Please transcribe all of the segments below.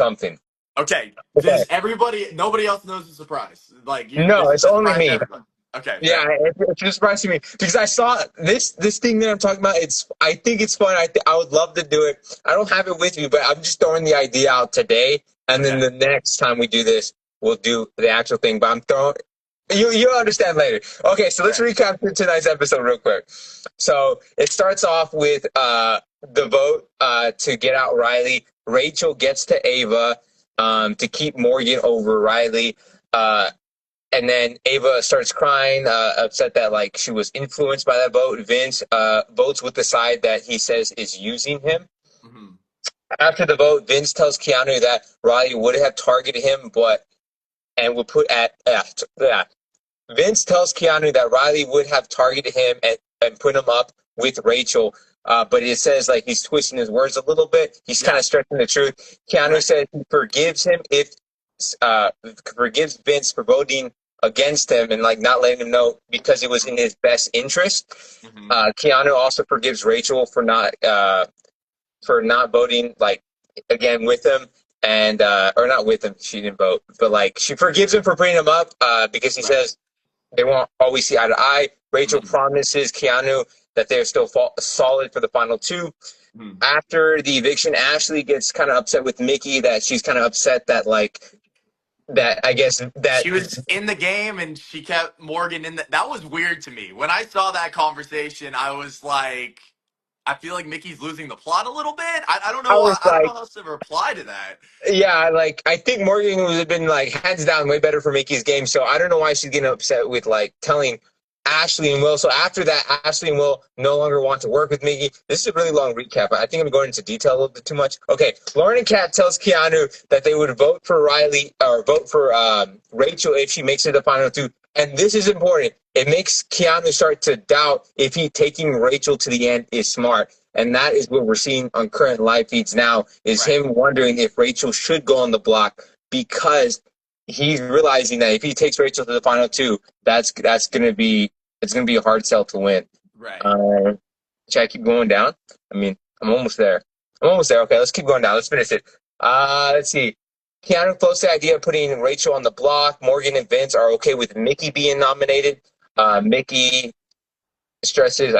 something. Okay. Okay. Nobody else knows the surprise. Like No, this is it's a only surprise to me. everyone. Okay, Yeah, fair. it's just surprising me because I saw this thing that I'm talking about. I think it's fun. I would love to do it. I don't have it with me, but I'm just throwing the idea out today, and then Okay. the next time we do this, we'll do the actual thing. But I'm throwing. You'll understand later. Okay, so let's Okay. recap tonight's episode real quick. So it starts off with the vote to get out Riley. Rachel gets to Ava to keep Morgan over Riley. And then Ava starts crying, upset that like she was influenced by that vote. Vince votes with the side that he says is using him. Hmm. After the vote, Vince tells Keanu that Riley would have targeted him, but and would put at yeah. Vince tells Keanu that Riley would have targeted him and put him up with Rachel. But it says like he's twisting his words a little bit. He's kind Yeah. of stretching the truth. Keanu Right. says he forgives him if forgives Vince for voting against him and like not letting him know because it was in his best interest. Hmm. Keanu also forgives Rachel for not voting like again with him and or not with him. She didn't vote, but like she forgives him for bringing him up because he Right. says they won't always see eye to eye. Rachel Hmm. promises Keanu that they're still solid for the final two. Hmm. After the eviction, Ashley gets kind of upset with Mickey that she's kind of upset that like that I guess that She was in the game and she kept Morgan in the. That was weird to me. When I saw that conversation, I was like, I feel like Mickey's losing the plot a little bit. I don't I know. was I don't know like, how else to reply to that. yeah, like I think Morgan would have been like hands down way better for Mickey's game. So I don't know why she's getting upset with like telling Ashley and Will. So after that, Ashley and Will no longer want to work with Mickey. This is a really long recap. I think I'm going into detail a little bit too much. Okay, Lauren and Kat tells Keanu that they would vote for Riley or vote for Rachel if she makes it to the final two. And this is important. It makes Keanu start to doubt if he taking Rachel to the end is smart. And that is what we're seeing on current live feeds now is Right. him wondering if Rachel should go on the block because he's realizing that if he takes Rachel to the final two, that's gonna be it's gonna be a hard sell to win. Right. Uh, should I keep going down? I mean, I'm almost there. I'm almost there. Okay, let's keep going down. Let's finish it. Let's see. Keanu floats the idea of putting Rachel on the block. Morgan and Vince are okay with Mickey being nominated. Okay. Mickey stresses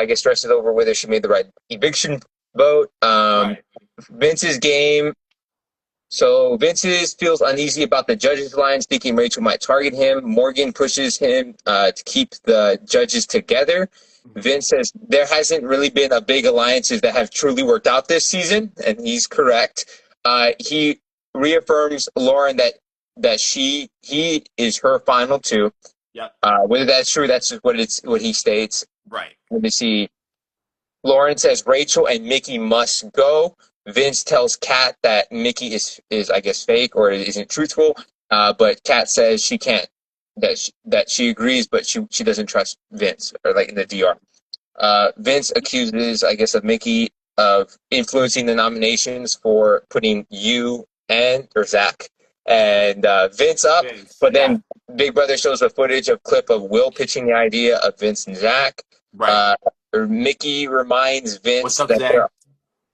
over whether she made the right eviction vote. Right. Vince's game. So Vince's feels uneasy about the judges' lines, thinking Rachel might target him. Morgan pushes him to keep the judges together. Hmm. Vince says there hasn't really been a big alliances that have truly worked out this season, and he's correct. He reaffirms Lauren that he is her final two. Yep. Whether that's true, that's just what he states. Right. Let me see. Lauren says Rachel and Mickey must go. Vince tells Kat that Mickey is I guess fake or isn't truthful. But Kat says she can't that she agrees, but she doesn't trust Vince or like in the DR. Vince accuses I guess of Mickey of influencing the nominations for putting you and or Zach and Vince up. Vince. But Yeah. then Big Brother shows a footage of clip of Will pitching the idea of Vince and Zach. Right. Uh, Mickey reminds What's Vince up, Zay? that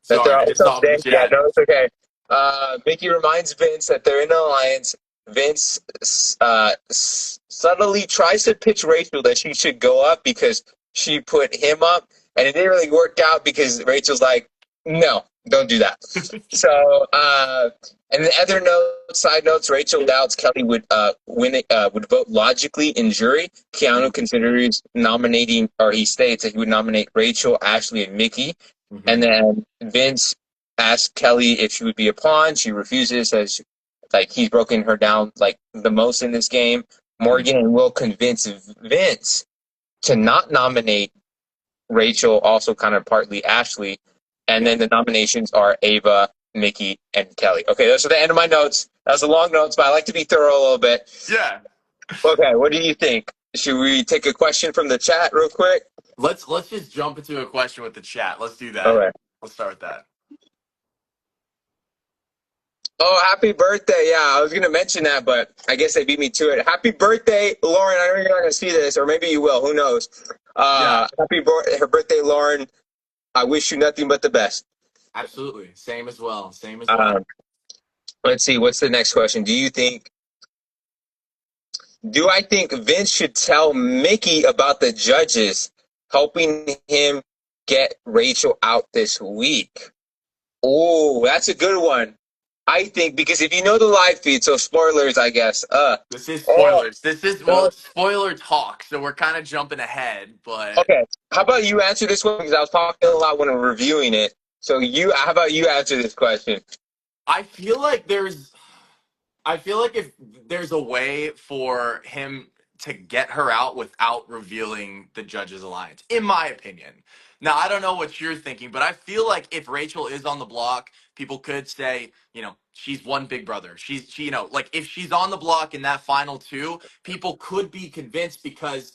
Sorry, they're I all just saw in the yeah, chat. no, it's okay. Mickey reminds Vince that they're in an alliance. Vince subtly tries to pitch Rachel that she should go up because she put him up, and it didn't really work out because Rachel's like, no, don't do that. So, and the other side notes, Rachel doubts Kelly would vote logically in jury. Keanu considers nominating, or he states that he would nominate Rachel, Ashley, and Mickey. And Hmm. then Vince asks Kelly if she would be a pawn. She refuses, as like he's broken her down like the most in this game. Morgan and Will convince Vince to not nominate Rachel, also kind of partly Ashley. And Yeah. then the nominations are Ava, Mickey, and Kelly. Okay, those are the end of my notes. That was a long notes, but I like to be thorough a little bit. Yeah. Okay, what do you think? Should we take a question from the chat real quick? Let's just jump into a question with the chat. Let's do All that. right. Let's start with that. Oh, happy birthday. Yeah, I was going to mention that, but I guess they beat me to it. Happy birthday, Lauren. I know you're not going to see this, or maybe you will. Who knows? Yeah. Her birthday, Lauren. I wish you nothing but the best. Absolutely. Same as well. Same as Um, well. Let's see. What's the next question? Do I think Vince should tell Mickey about the judges helping him get Rachel out this week? Oh, that's a good one. I think because if you know the live feed, so spoilers, I guess. This is Oh, spoilers. This is, well, uh, it's spoiler talk, so we're kind of jumping ahead, but okay. How about you answer this one because I was talking a lot when I'm reviewing it. So how about you answer this question? I feel like there's I feel like if there's a way for him to get her out without revealing the judges' alliance, in my opinion. Now, I don't know what you're thinking, but I feel like if Rachel is on the block, people could say, she's one big brother. Like if she's on the block in that final two, people could be convinced because,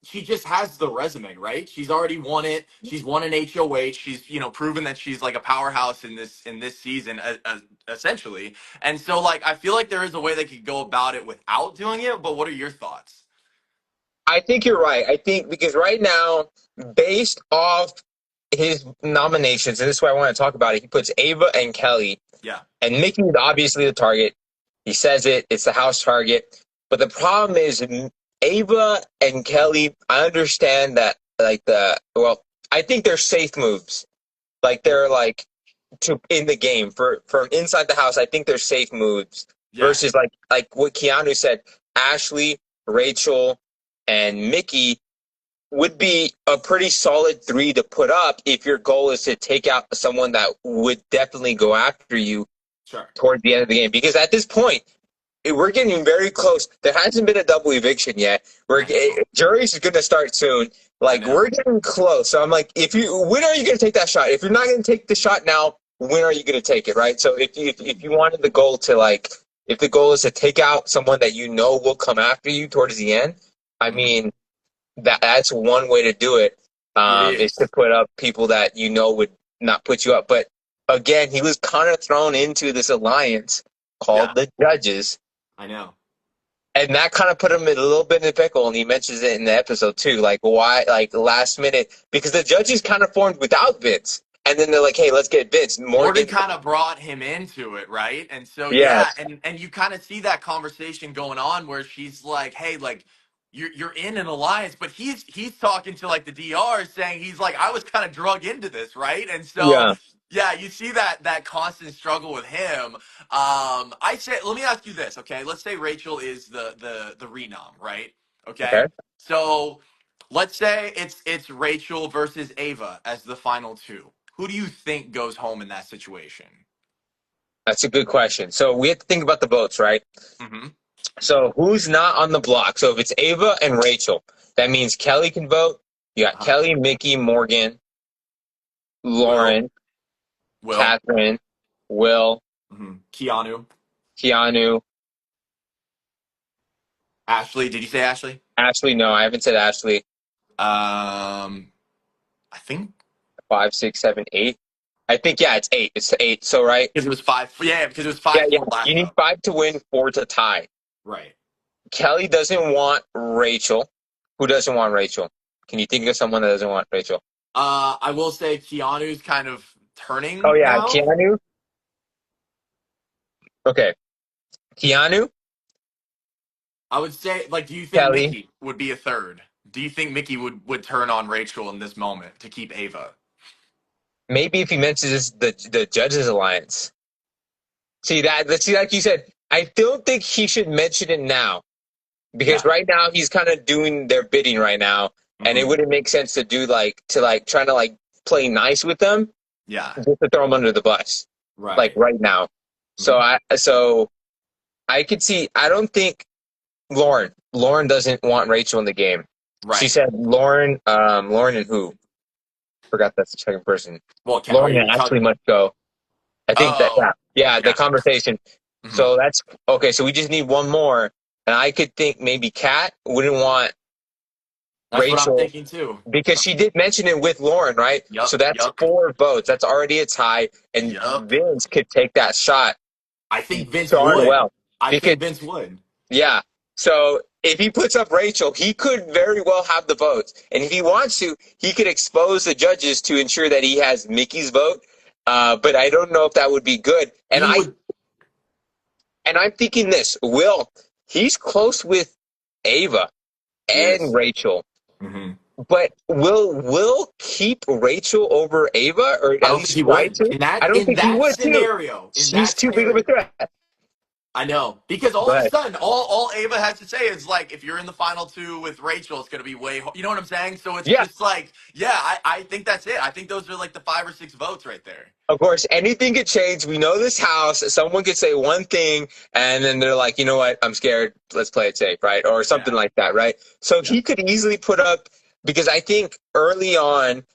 she just has the resume, right? She's already won it. She's won an HOH. She's, proven that she's like a powerhouse in this season, essentially. And so, like, I feel like there is a way they could go about it without doing it. But what are your thoughts? I think you're right. I think because right now, based off his nominations, and this is why I want to talk about it, he puts Ava and Kelly, Yeah, and Mickey is obviously the target. He says it's the house target. But the problem is Ava and Kelly, I understand that I think they're safe moves. Like they're like to in the game for from inside the house, I think they're safe moves yeah, versus like what Keanu said, Ashley, Rachel, and Mickey would be a pretty solid three to put up if your goal is to take out someone that would definitely go after you sure. towards the end of the game. Because at this point, we're getting very close. There hasn't been a double eviction yet. I know. Jury's going to start soon. I Like know. we're getting close. So I'm like, when are you going to take that shot? If you're not going to take the shot now, when are you going to take it? Right. So if you wanted the goal to if the goal is to take out someone that you know will come after you towards the end, I Mhm. mean that's one way to do it. It Is to is. put up people that you know would not put you up. But again, he was kind of thrown into this alliance called Yeah, the Judges, I know. and that kind of put him in a little bit in a pickle. And he mentions it in the episode too, like why, like last minute, because the Judges kind of formed without Vince, and then they're like, hey, let's get Vince. Morgan Morgan, kind of brought him into it, right? And so yeah, yes, and you kind of see that conversation going on where she's like, "Hey, like you're in an alliance," but he's talking to like the DR saying he's like, "I was kind of drug into this," right? And so yeah, yeah, you see that constant struggle with him. I say, let me ask you this, okay? Let's say Rachel is the renom, right? okay, Okay, so let's say it's Rachel versus Ava as the final two. Who do you think goes home in that situation? that's a good question. So we have to think about the votes, right? Mm-hmm. So who's not on the block? So if it's Ava and Rachel, that means Kelly can vote. You got Uh-huh. Kelly, Mickey, Morgan, Will. Lauren, Will. Catherine, Will, Mm-hmm. Keanu. Keanu, Ashley. Did you say Ashley? Ashley. No, I haven't said Ashley. I think 5, 6, 7, 8. I think yeah, it's 8. It's 8. So right, because it was five. Yeah, because it was yeah, five, yeah. four last You need time. 5 to win, 4 to tie. Right. Kelly doesn't want Rachel. Who doesn't want Rachel? Can you think of someone that doesn't want Rachel? I will say Keanu's kind of Oh turning yeah, now. Keanu. Okay, Keanu, I would say, like, do you think Kelly. Mickey would be a third? Do you think Mickey would turn on Rachel in this moment to keep Ava? Maybe if he mentions the Judges Alliance. See that? Let's see, like you said, I don't think he should mention it now because Yeah. right now he's kind of doing their bidding right now, and it Mm-hmm. wouldn't make sense to do trying to play nice with them Yeah. just to throw them under the bus like Right. right now. Mm-hmm. So I could see. I don't think Lauren doesn't want Rachel in the game. She Right. said Lauren and who? Forgot that's the second person. Well, are Lauren and you Ashley talking? must go. I think that Oh, yeah, the yeah. conversation. Hmm. So that's okay. So we just need one more, and I could think maybe Kat wouldn't want That's what I'm Rachel thinking too. because she did mention it with Lauren, right? So Yup, that's yup, 4 votes. That's already a tie, and yup. Vince could take that shot I think Vince darn would. well I because think Vince would. yeah. So if he puts up Rachel, he could very well have the votes, and if he wants to, he could expose the judges to ensure that he has Mickey's vote. But I don't know if that would be good. And He would. And I'm thinking this, Will, he's close with Ava He and is. Rachel. Hmm. But will keep Rachel over Ava, or I at don't think least he try would. to? I don't In think he that would too. scenario, in She's that too big of a scenario, threat. I know. Because all of a But sudden, all Ava has to say is like, if you're in the final two with Rachel, it's gonna be you know what I'm saying? So it's yeah, just like, yeah, I think that's it. I think those are like the 5 or 6 votes right there. of course, anything could change. We know this house. Someone could say one thing, and then they're like, you know what? I'm scared. Let's play it safe, right? Or something Yeah. like that, right? So Yeah. he could easily put up because I think early on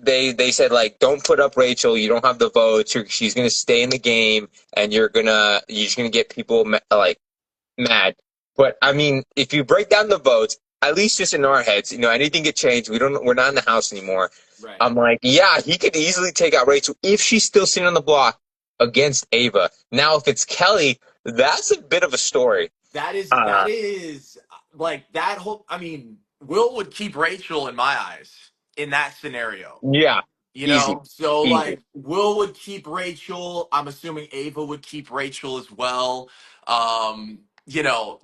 they said like, don't put up Rachel. You don't have the votes. She's gonna stay in the game, and you're just gonna get people like mad. But I mean, if you break down the votes, at least just in our heads, anything could change. We're not in the house anymore. Right. I'm like, yeah, he could easily take out Rachel if she's still sitting on the block against Ava. Now, if it's Kelly, that's a bit of a story. That Uh, is like that whole. I mean, Will would keep Rachel in my eyes in that scenario. yeah, You easy, know, so easy. like Will would keep Rachel. I'm assuming Ava would keep Rachel as well.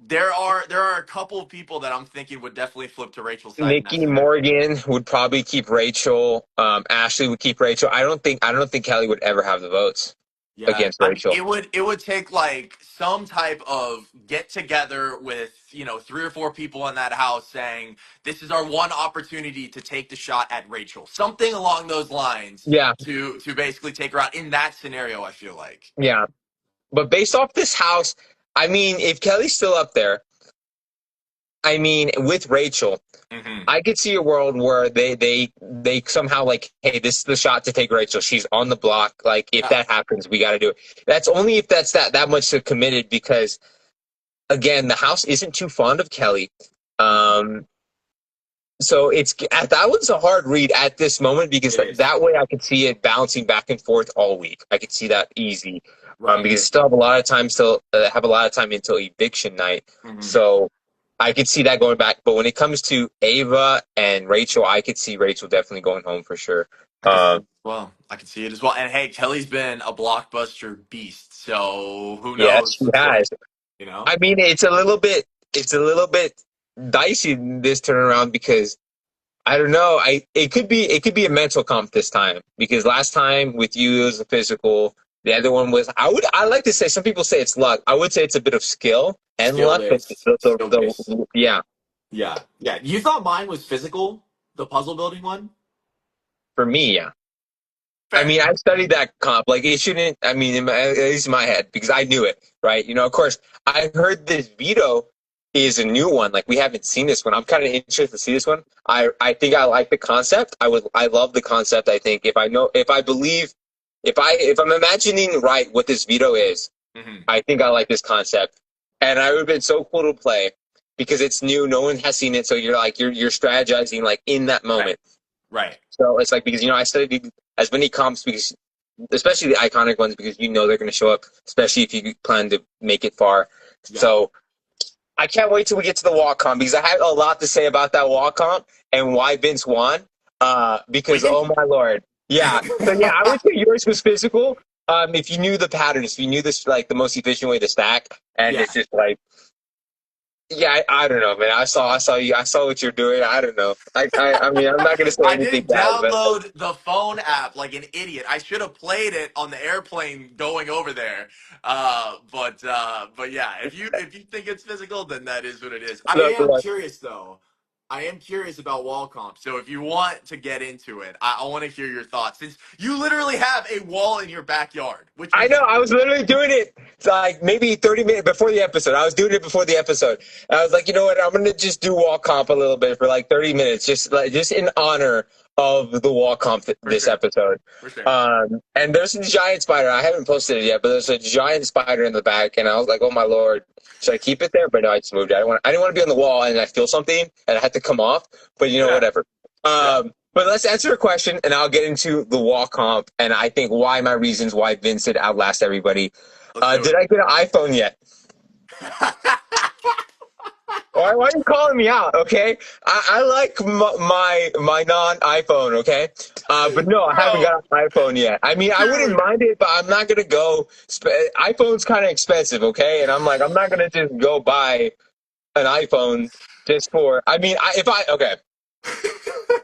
There are a couple of people that I'm thinking would definitely flip to Rachel's side in that Nikki scenario. Morgan would probably keep Rachel. Ashley would keep Rachel. I don't think Kelly would ever have the votes Yeah, against I mean, Rachel. it would take like some type of get together with 3 or 4 people in that house saying this is our one opportunity to take the shot at Rachel, something along those lines Yeah, to basically take her out in that scenario. I feel like. yeah. But based off this house, I mean, if Kelly's still up there, I mean, with Rachel, Hmm. I could see a world where they somehow like, hey, this is the shot to take Rachel. She's on the block. Like, if Yeah. that happens, we got to do it. That's only if that's that much committed because again, the house isn't too fond of Kelly. Hmm. Um, so that was a hard read at this moment because It is. that way I could see it bouncing back and forth all week. I could see that easy. Right. Because still have a lot of time still have a lot of time until eviction night. Hmm. So I could see that going back. But when it comes to Ava and Rachel, I could see Rachel definitely going home for sure. I can see it as well. I can see it as well. And hey, Kelly's been a blockbuster beast, so who Yes, knows? she It's like, has. you know. I mean, it's a little bit dicey this turnaround because I don't know. It could be a mental comp this time because last time with you it was a physical. The other one was I like to say some people say it's luck. I would say it's a bit of skill and Skill luck, but based. Skill based. yeah, Yeah. Yeah. You thought mine was physical, the puzzle building one? for me, yeah. I Fair. mean, I studied that comp. Like, it shouldn't. I mean, at least in my head, because I knew it, right? Of course, I heard this veto is a new one. Like, we haven't seen this one. I'm kind of interested to see this one. I think I like the concept. I love the concept. I think if I believe, if I'm imagining right what this veto is, Hmm. I think I like this concept, and I would have been so cool to play because it's new. No one has seen it, so you're strategizing like in that Right. moment. Right. So it's like because I studied as many comps because especially the iconic ones because they're going to show up, especially if you plan to make it far. Yeah. So I can't wait till we get to the walk comp because I have a lot to say about that walk comp and why Vince won. We Because can. oh my lord, yeah. So yeah, I would say yours was physical. If you knew the patterns, if you knew this like the most efficient way to stack, and Yeah. it's just like yeah, I don't know, man. I saw you. I saw what you're doing. I don't know. I mean, I'm not gonna say I anything didn't bad, but download the phone app like an idiot. I should have played it on the airplane going over there. But yeah, if you think it's physical, then that is what it is. I look, am look. curious though. I am curious about wall comp. So if you want to get into it, I want to hear your thoughts since you literally have a wall in your backyard, which I know. is I was literally doing it like maybe 30 minutes before the episode. I was doing it before the episode. And I was like, you know what? I'm gonna just do wall comp a little bit for like 30 minutes, just in honor of the wall comp for this sure, episode. for sure. And there's a giant spider. I haven't posted it yet, but there's a giant spider in the back, and I was like, oh my lord, should I keep it there? But no, I just moved it. I didn't want to be on the wall, and I feel something, and I had to come off. But Yeah, whatever. yeah. But let's answer a question, and I'll get into the wall comp, and I think why my reasons why Vince did outlast everybody. Let's do Did it. I get an iPhone yet? Or why are you calling me out? Okay, I like my non iPhone. Okay, but no, I haven't Bro, got an iPhone yet. I mean, I wouldn't dude. mind it, but I'm not gonna go. iPhone's kind of expensive. Okay, and I'm like, I'm not gonna just go buy an iPhone just for. I mean, if I okay.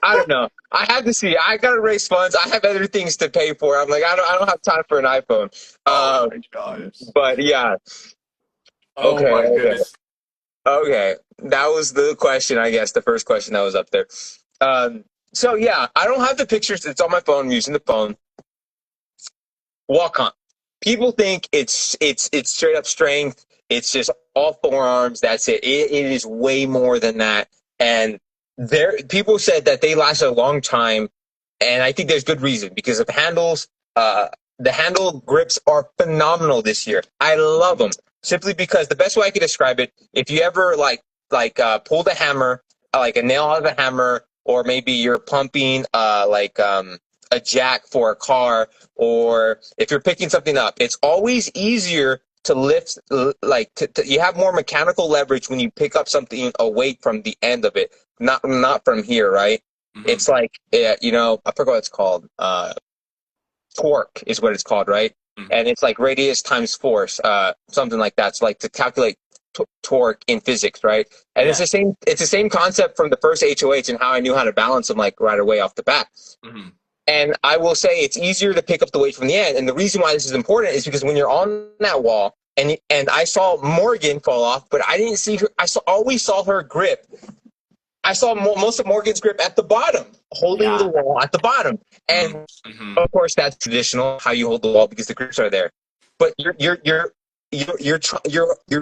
I don't know. I have to see. I gotta raise funds. I have other things to pay for. I'm like, I don't have time for an iPhone. Oh Um, my gosh. but yeah. Oh Okay. my Okay. goodness. Okay. That was the question. I guess the first question that was up there. Um, so yeah, I don't have the pictures. It's on my phone. I'm using the phone. Walk on. People think it's straight up strength. It's just all forearms. That's it. It is way more than that. And there, people said that they last a long time, and I think there's good reason because of handles. The handle grips are phenomenal this year. I love them simply because the best way I could describe it, if you ever pull the hammer, like a nail out of a hammer, or maybe you're pumping a jack for a car, or if you're picking something up, it's always easier to lift, you have more mechanical leverage when you pick up something, a weight from the end of it, not from here, right? Hmm. It's like, I forgot what it's called. Torque is what it's called, right? Hmm. And it's like radius times force, something like that. So like to calculate torque in physics, right? And Yeah. it's the same concept from the first HOH and how I knew how to balance them like right away off the bat. Hmm. And I will say it's easier to pick up the weight from the end. And the reason why this is important is because when you're on that wall, and I saw Morgan fall off, but I didn't see her. Always saw her grip. I saw most of Morgan's grip at the bottom, holding the Yeah. wall at the bottom. Hmm. And Hmm. of course, that's traditional how you hold the wall because the grips are there. But you're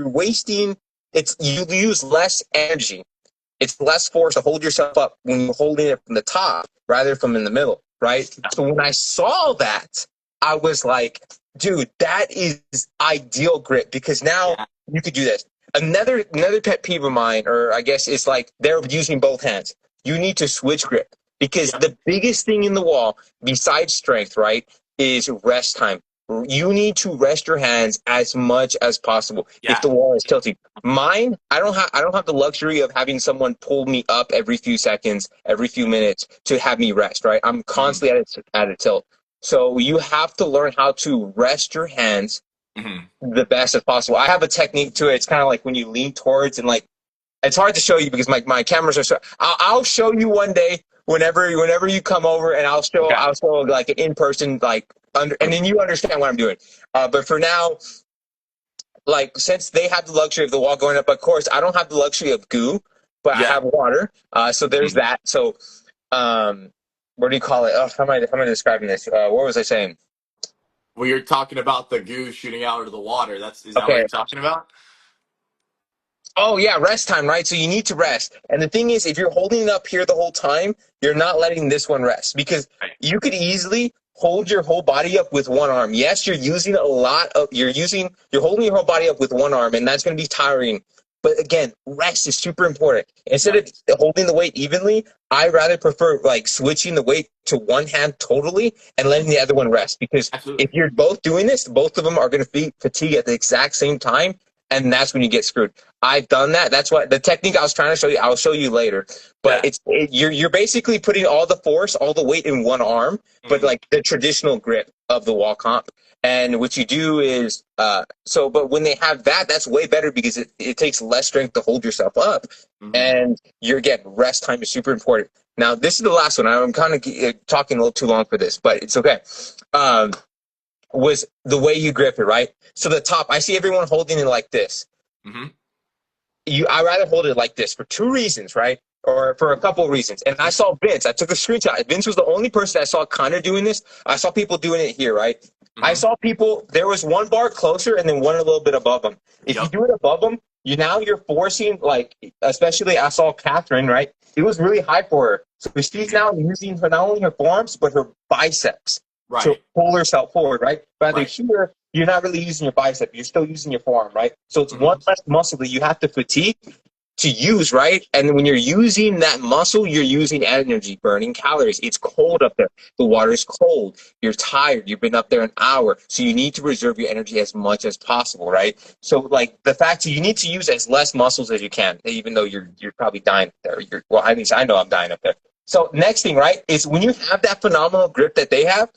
wasting. You use less energy. It's less force to hold yourself up when you're holding it from the top rather from in the middle, right? So when I saw that, I was like, dude, that is ideal grip because now Yeah. you could do this. Another pet peeve of mine, or I guess it's like they're using both hands. You need to switch grip because Yep. the biggest thing in the wall, besides strength, right, is rest time. You need to rest your hands as much as possible if Yeah. the wall is tilting. Mine, I don't have the luxury of having someone pull me up every few seconds, every few minutes to have me rest, right? I'm Hmm. constantly at a tilt. So you have to learn how to rest your hands Hmm. the best as possible. I have a technique to it. It's kind of like when you lean towards and like it's hard to show you because my cameras are so. I'll show you one day whenever you come over and Okay. I'll show like an in person and then you understand what I'm doing. But for now, like since they have the luxury of the wall going up, of course I don't have the luxury of goo, but I Yeah. have water. So there's Mhm. that. So um, what do you call it? Oh, how am I describing this? What was I saying? Well, you're talking about the goo shooting out into the water. Is that what Okay. you're talking about? Oh yeah, rest time, right? So you need to rest. And the thing is, if you're holding it up here the whole time, you're not letting this one rest because Right. you could easily hold your whole body up with one arm. Yes, you're holding your whole body up with one arm, and that's going to be tiring. But again, rest is super important. Instead Right. of holding the weight evenly, I rather prefer like switching the weight to one hand totally and letting the other one rest. Because if Absolutely. you're both doing this, both of them are going to fatigue at the exact same time, and that's when you get screwed. I've done that. That's what the technique I was trying to show you. I'll show you later. But Yeah. you're basically putting all the force, all the weight in one arm, but Hmm. like the traditional grip of the wall comp. And what you do is but when they have that, that's way better because it takes less strength to hold yourself up. Hmm. And you're getting rest time is super important. Now this is the last one. I'm kind of talking a little too long for this, but it's okay. Um, was the way you grip it, right? So the top, I see everyone holding it like this. Hmm. I rather hold it like this for two reasons, right? Or for a couple of reasons. And I saw Vince. I took a screenshot. Vince was the only person I saw kind of doing this. I saw people doing it here, right? I Hmm. saw people. There was one bar closer and then one a little bit above them. If you Yep. do it above them, you're forcing like, especially I saw Catherine, right? It was really high for her. So she's Hmm. now using her not only her forearms but her biceps to Right. pull herself forward, right? Rather Right. here, you're not really using your bicep. You're still using your forearm, right? So it's one Hmm. less muscle that you have to fatigue to use, right? And when you're using that muscle, you're using energy, burning calories. It's cold up there. The water is cold. You're tired. You've been up there an hour. So you need to reserve your energy as much as possible, right? So like the fact that you need to use as less muscles as you can, even though you're probably dying up there. Well, at least I know I'm dying up there. So next thing, right, is when you have that phenomenal grip that they have,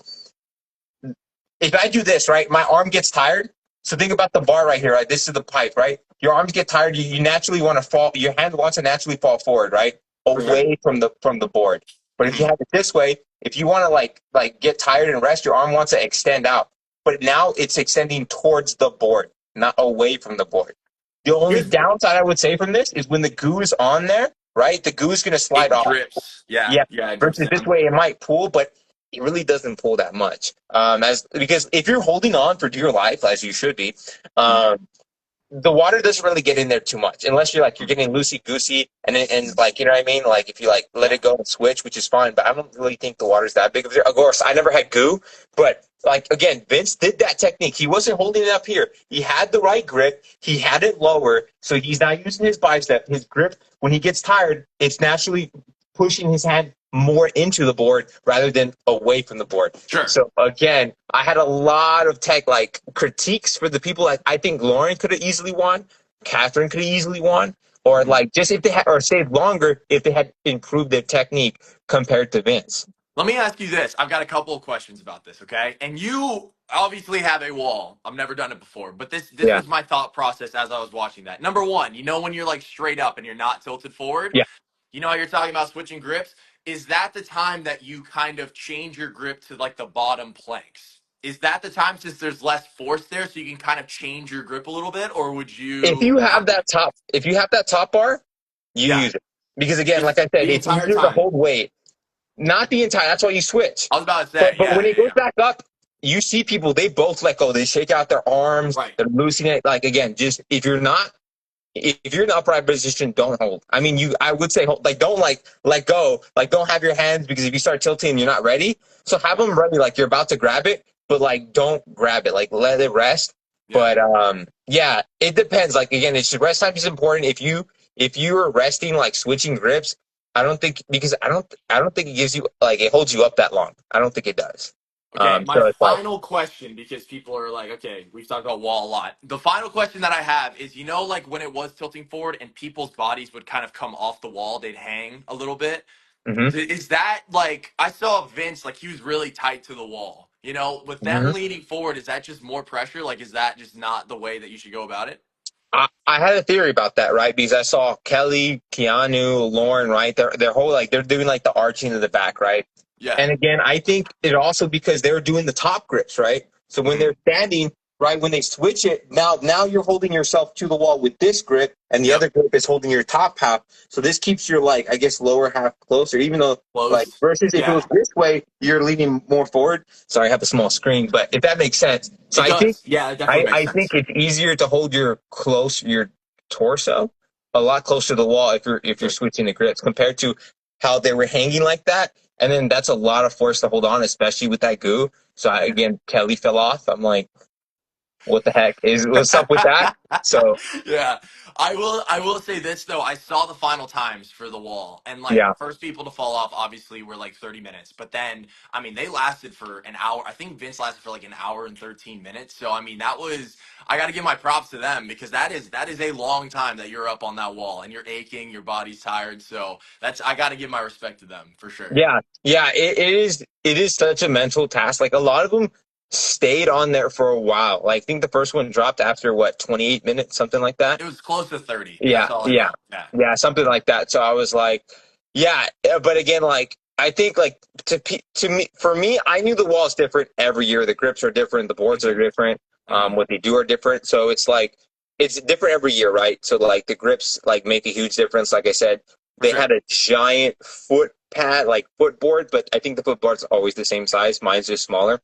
if I do this, right, my arm gets tired. So think about the bar right here, right? This is the pipe, right? Your arms get tired. You naturally want to fall. Your hand wants to naturally fall forward, right, For sure. away from the board. But if you have it this way, if you want to like get tired and rest, your arm wants to extend out. But now it's extending towards the board, not away from the board. The only Here's downside I would say from this is when the goo is on there, right? The goo is going to slide it off. drips. Yeah, Yeah. yeah, it drips Versus this down. way, it might pull, but it really doesn't pull that much. As because if you're holding on for dear life, as you should be, um, the water doesn't really get in there too much unless you're getting loosey goosey and like you know what I mean. Like if you like let Yeah. it go and switch, which is fine, but I don't really think the water's that big of a deal. Of course, I never had goo, but like again, Vince did that technique. He wasn't holding it up here. He had the right grip. He had it lower, so he's not using his bicep. His grip when he gets tired, it's naturally pushing his hand more into the board rather than away from the board. Sure. So again, I had a lot of tech like critiques for the people that I think Lauren could have easily won, Catherine could have easily won, or like just if they had or stayed longer if they had improved their technique compared to Vince. Let me ask you this. I've got a couple of questions about this, okay? And you obviously have a wall. I've never done it before, but this Yeah, was my thought process as I was watching that. Number one, you know when you're like straight up and you're not tilted forward, yeah. you know how you're talking about switching grips? Is that the time that you kind of change your grip to like the bottom planks? Is that the time since there's less force there so you can kind of change your grip a little bit, or would you not do it? If you have that top bar, you Yeah, use it because again, like just I said, the it's entire easier to time. hold weight. Not the entire. That's why you switch. I was about to But say, when yeah, it yeah, goes yeah. back up, you see people. They both let go. They shake out their arms. Right. They're loosening it. Like again, just if you're in the upright position, don't hold. I mean, I would say hold. Like don't like let go. Like don't have your hands because if you start tilting, you're not ready. So have Yeah. them ready. Like you're about to grab it, but like don't grab it. Like let it rest. Yeah. But yeah, it depends. Like again, it's rest time is important. If you are resting, like switching grips, I don't think because I don't think it gives you like it holds you up that long. I don't think it does. Okay, my So it's like final question, because people are like, okay, we've talked about wall a lot. The final question that I have is, you know, like when it was tilting forward and people's bodies would kind of come off the wall, they'd hang a little bit. mhm, Is that like, I saw Vince, like he was really tight to the wall. You know, with them mhm. leaning forward, is that just more pressure? Like, is that just not the way that you should go about it? I had a theory about that, right? Because I saw Kelly, Keanu, Lauren, right? Their whole like they're doing like the arching of the back, right? Yeah. And again, I think it also because they were doing the top grips, right? So when they're standing, right, when they switch it, now you're holding yourself to the wall with this grip, and the Yep. other grip is holding your top half. So this keeps your like I guess lower half closer, even though like Close. versus if it was Yeah. this way, you're leaning more forward. Sorry, I have a small screen, but if that makes sense. So It does. Yeah, it definitely makes I think sense. it's easier to hold your torso a lot closer to the wall if you're Sure. switching the grips compared to how they were hanging like that. And then that's a lot of force to hold on, especially with that goo. So again, Kelly fell off. I'm like, what the heck is what's up with that? So Yeah. I will say this though. I saw the final times for the wall, and like yeah, the first people to fall off obviously were like 30 minutes. But then I mean they lasted for an hour. I think Vince lasted for like an hour and 13 minutes. So I mean that was, I gotta give my props to them, because that is a long time that you're up on that wall and you're aching, your body's tired. So that's, I gotta give my respect to them for sure. yeah. It is such a mental task. Like a lot of them stayed on there for a while. Like I think the first one dropped after what 28 minutes, something like that. It was close to 30. Yeah, That's all I yeah, know. Yeah. yeah, something like that. So I was like, yeah, but again, like I think like to me for me, I knew the wall is different every year. The grips are different, the Me boards are too. different, Hmm. what they do are different. So it's like it's different every year, right? So like the grips like make a huge difference. Like I said, For they had sure. a giant foot pad, like footboard, but I think the footboard's always the same size. Mine's just smaller,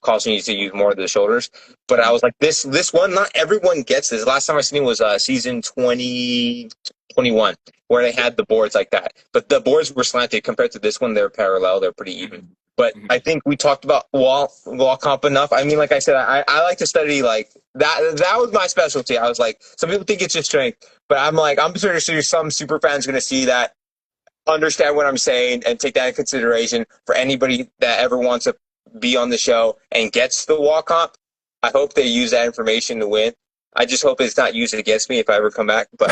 causing you to use more of the shoulders. But I Hmm. was like, this one, not everyone gets this. Last time I seen it was season 2021, where they had the boards like that. But the boards were slanted compared to this one. They're parallel. They're pretty even. Hmm. But I Hmm. think we talked about wall comp enough. I mean, like I said, I like to study like that was my specialty. I was like, some people think it's just strength, but I'm like, I'm pretty sure some super fans going to see that, understand what I'm saying, and take that into consideration for anybody that ever wants to be on the show and gets the walk comp. I hope they use that information to win. I just hope it's not used against me if I ever come back, but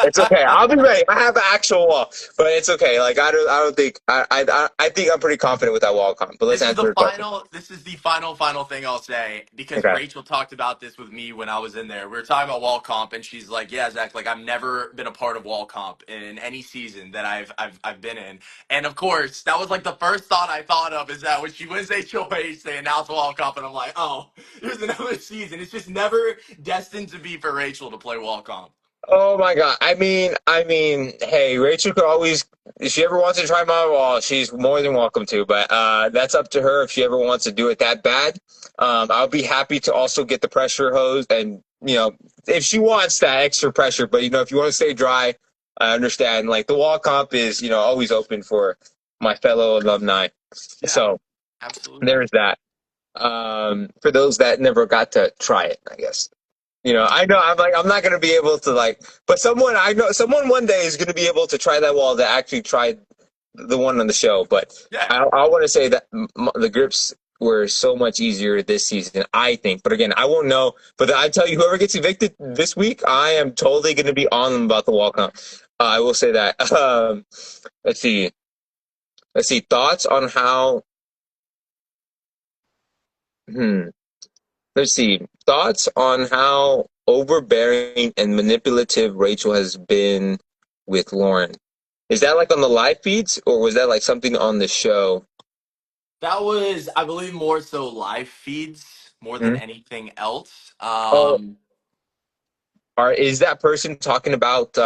it's okay. I'll be ready. I have an actual wall, but it's okay. Like I don't think I think I'm pretty confident with that wall comp. But let's This is answer the your question. final. This is the final thing I'll say because Okay. Rachel talked about this with me when I was in there. We were talking about wall comp, and she's like, "Yeah, Zach, like I've never been a part of wall comp in any season that I've been in." And of course, that was like the first thought I thought of is that when she wins HOH, they announce wall comp, and I'm like, "Oh, here's another season." It's just never destined to be for Rachel to play wall comp. Oh my God. Hey, Rachel could always, if she ever wants to try my wall, she's more than welcome to. But that's up to her if she ever wants to do it that bad. I'll be happy to also get the pressure hose, and if she wants that extra pressure. But if you want to stay dry, I understand. Like the wall comp is always open for my fellow alumni. Yeah, So absolutely. there's that. For those that never got to try it, I guess. I know I'm not gonna be able to but someone one day is gonna be able to try that wall that actually tried the one on the show. But Yeah. I want to say that the grips were so much easier this season, I think. But again, I won't know. But I tell you, whoever gets evicted this week, I am totally gonna be on them about the wall count. I will say that. Let's see. Let's see. Thoughts on how? Hmm. Let's see. Thoughts on how overbearing and manipulative Rachel has been with Lauren. Is that like on the live feeds, or was that like something on the show? That was, I believe, more so live feeds more than Hmm? anything else. Oh, is that person talking about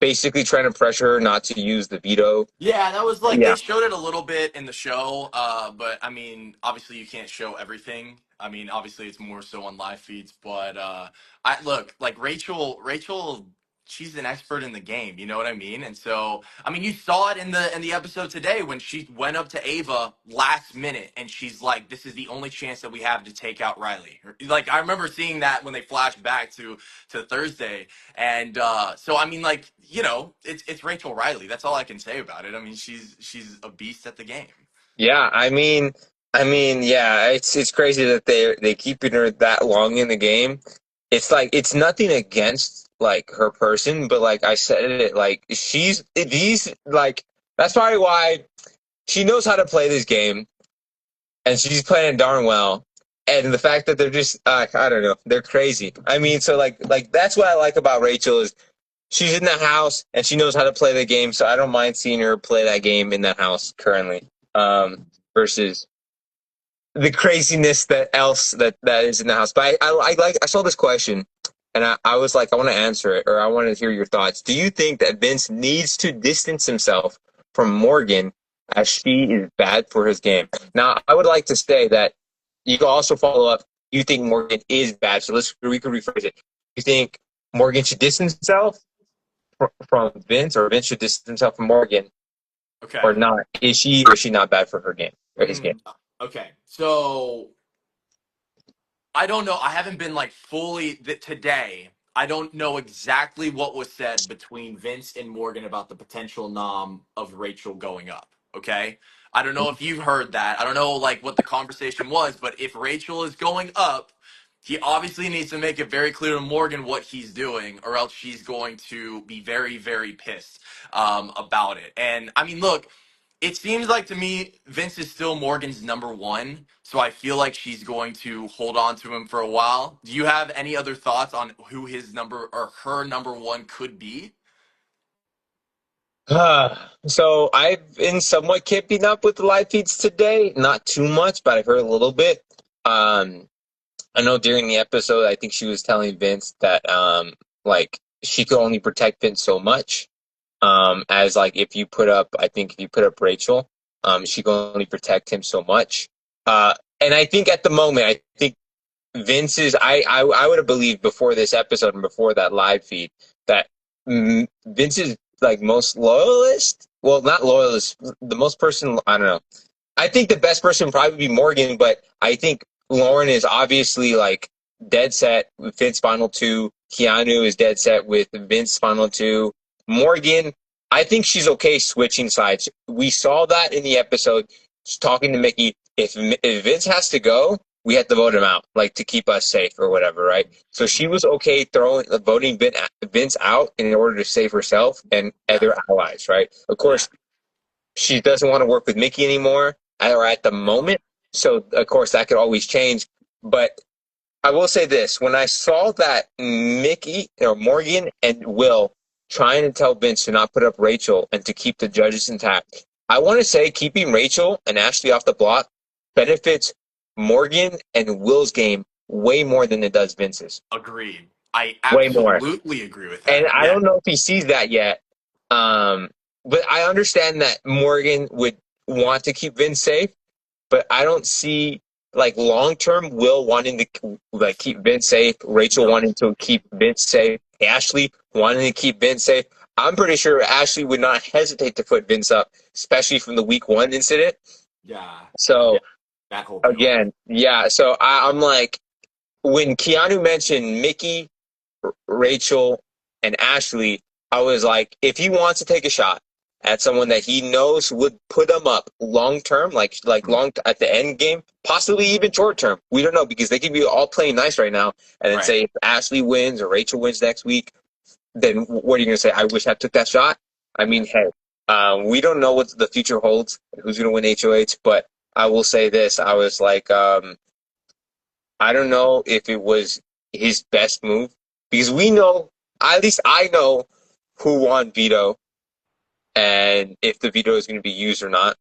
basically trying to pressure her not to use the veto? Yeah, that was like they Yeah. showed it a little bit in the show, but I mean, obviously you can't show everything. I mean, obviously it's more so on live feeds, but I look like Rachel, she's an expert in the game. You know what I mean? And so, I mean, you saw it in the episode today when she went up to Ava last minute, and she's like, "This is the only chance that we have to take out Riley." Like I remember seeing that when they flashed back to Thursday. And so I mean, like it's Rachel Riley. That's all I can say about it. I mean, she's a beast at the game. Yeah, yeah, it's crazy that they keeping her that long in the game. It's like it's nothing against like her person, but like I said it, like these like that's probably why she knows how to play this game, and she's playing it darn well. And the fact that they're just I don't know, they're crazy. I mean, so like that's what I like about Rachel is she's in the house and she knows how to play the game. So I don't mind seeing her play that game in that house currently. Versus the craziness that is in the house. But I saw this question, and I was like, I want to answer it, or I want to hear your thoughts. Do you think that Vince needs to distance himself from Morgan as she is bad for his game? Now, I would like to say that you can also follow up. You think Morgan is bad, so we could rephrase it. You think Morgan should distance himself from Vince, or Vince should distance himself from Morgan, or Okay. not? Is she or is she not bad for her game or his game? Okay. So I don't know. I haven't been like fully today. I don't know exactly what was said between Vince and Morgan about the potential nom of Rachel going up. Okay. I don't know if you've heard that. I don't know like what the conversation was, but if Rachel is going up, he obviously needs to make it very clear to Morgan what he's doing, or else she's going to be very, very pissed about it. And I mean, look, it seems like to me Vince is still Morgan's number one, so I feel like she's going to hold on to him for a while. Do you have any other thoughts on who his number or her number one could be? So I've been somewhat keeping up with the live feeds today. Not too much, but I've heard a little bit. Um, I know during the episode, I think she was telling Vince that like she could only protect Vince so much. As like I think if you put up Rachel, she can only protect him so much. And I think at the moment, I think I would have believed before this episode and before that live feed that Vince's like most loyalist. Well, not loyalist. The most person. I don't know. I think the best person would probably be Morgan, but I think Lauren is obviously like dead set with Vince final two. Keanu is dead set with Vince final two. Morgan, I think she's okay switching sides. We saw that in the episode. She's talking to Mickey. If Vince has to go, we have to vote him out, like to keep us safe or whatever, right? So she was okay voting Vince out in order to save herself and Yeah. other allies, right? Of course, she doesn't want to work with Mickey anymore, or at the moment. So of course that could always change. But I will say this: when I saw that Mickey or Morgan and Will trying to tell Vince to not put up Rachel and to keep the judges intact, I want to say keeping Rachel and Ashley off the block benefits Morgan and Will's game way more than it does Vince's. Agreed. I Way more. absolutely agree with And that. I Yeah. don't know if he sees that yet. But I understand that Morgan would want to keep Vince safe, but I don't see like long term Will wanting to like keep Vince safe, Rachel No. wanting to keep Vince safe, Ashley wanting to keep Vince safe. I'm pretty sure Ashley would not hesitate to put Vince up, especially from the week one incident. Yeah. So That whole deal. again, yeah. So I'm like, when Keanu mentioned Mickey, Rachel, and Ashley, I was like, if he wants to take a shot at someone that he knows would put him up long term, like long at the end game, possibly even short term, we don't know because they could be all playing nice right now, and then Right. say if Ashley wins or Rachel wins next week, then what are you gonna say? I wish I took that shot. I mean, hey, we don't know what the future holds, who's gonna win HOH, but I will say this: I was like, I don't know if it was his best move because we know, at least I know, who won veto and if the veto is going to be used or not.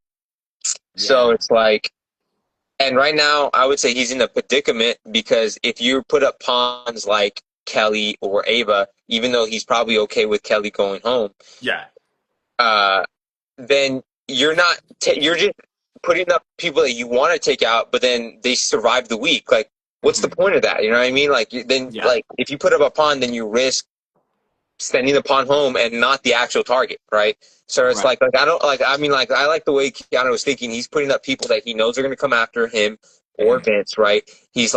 So Yeah. it's like, and right now I would say he's in a predicament because if you put up pawns like Kelly or Ava, even though he's probably okay with Kelly going home, Yeah. uh, then you're just putting up people that you want to take out, but then they survive the week. Like, what's the Mhm. point of that? You know what I mean? Like, then, Yeah. like, if you put up a pawn, then you risk sending the pawn home and not the actual target, right? So it's Right. I don't like. I mean, like, I like the way Keanu was thinking. He's putting up people that he knows are going to come after him or Mhm. Vince, right? He's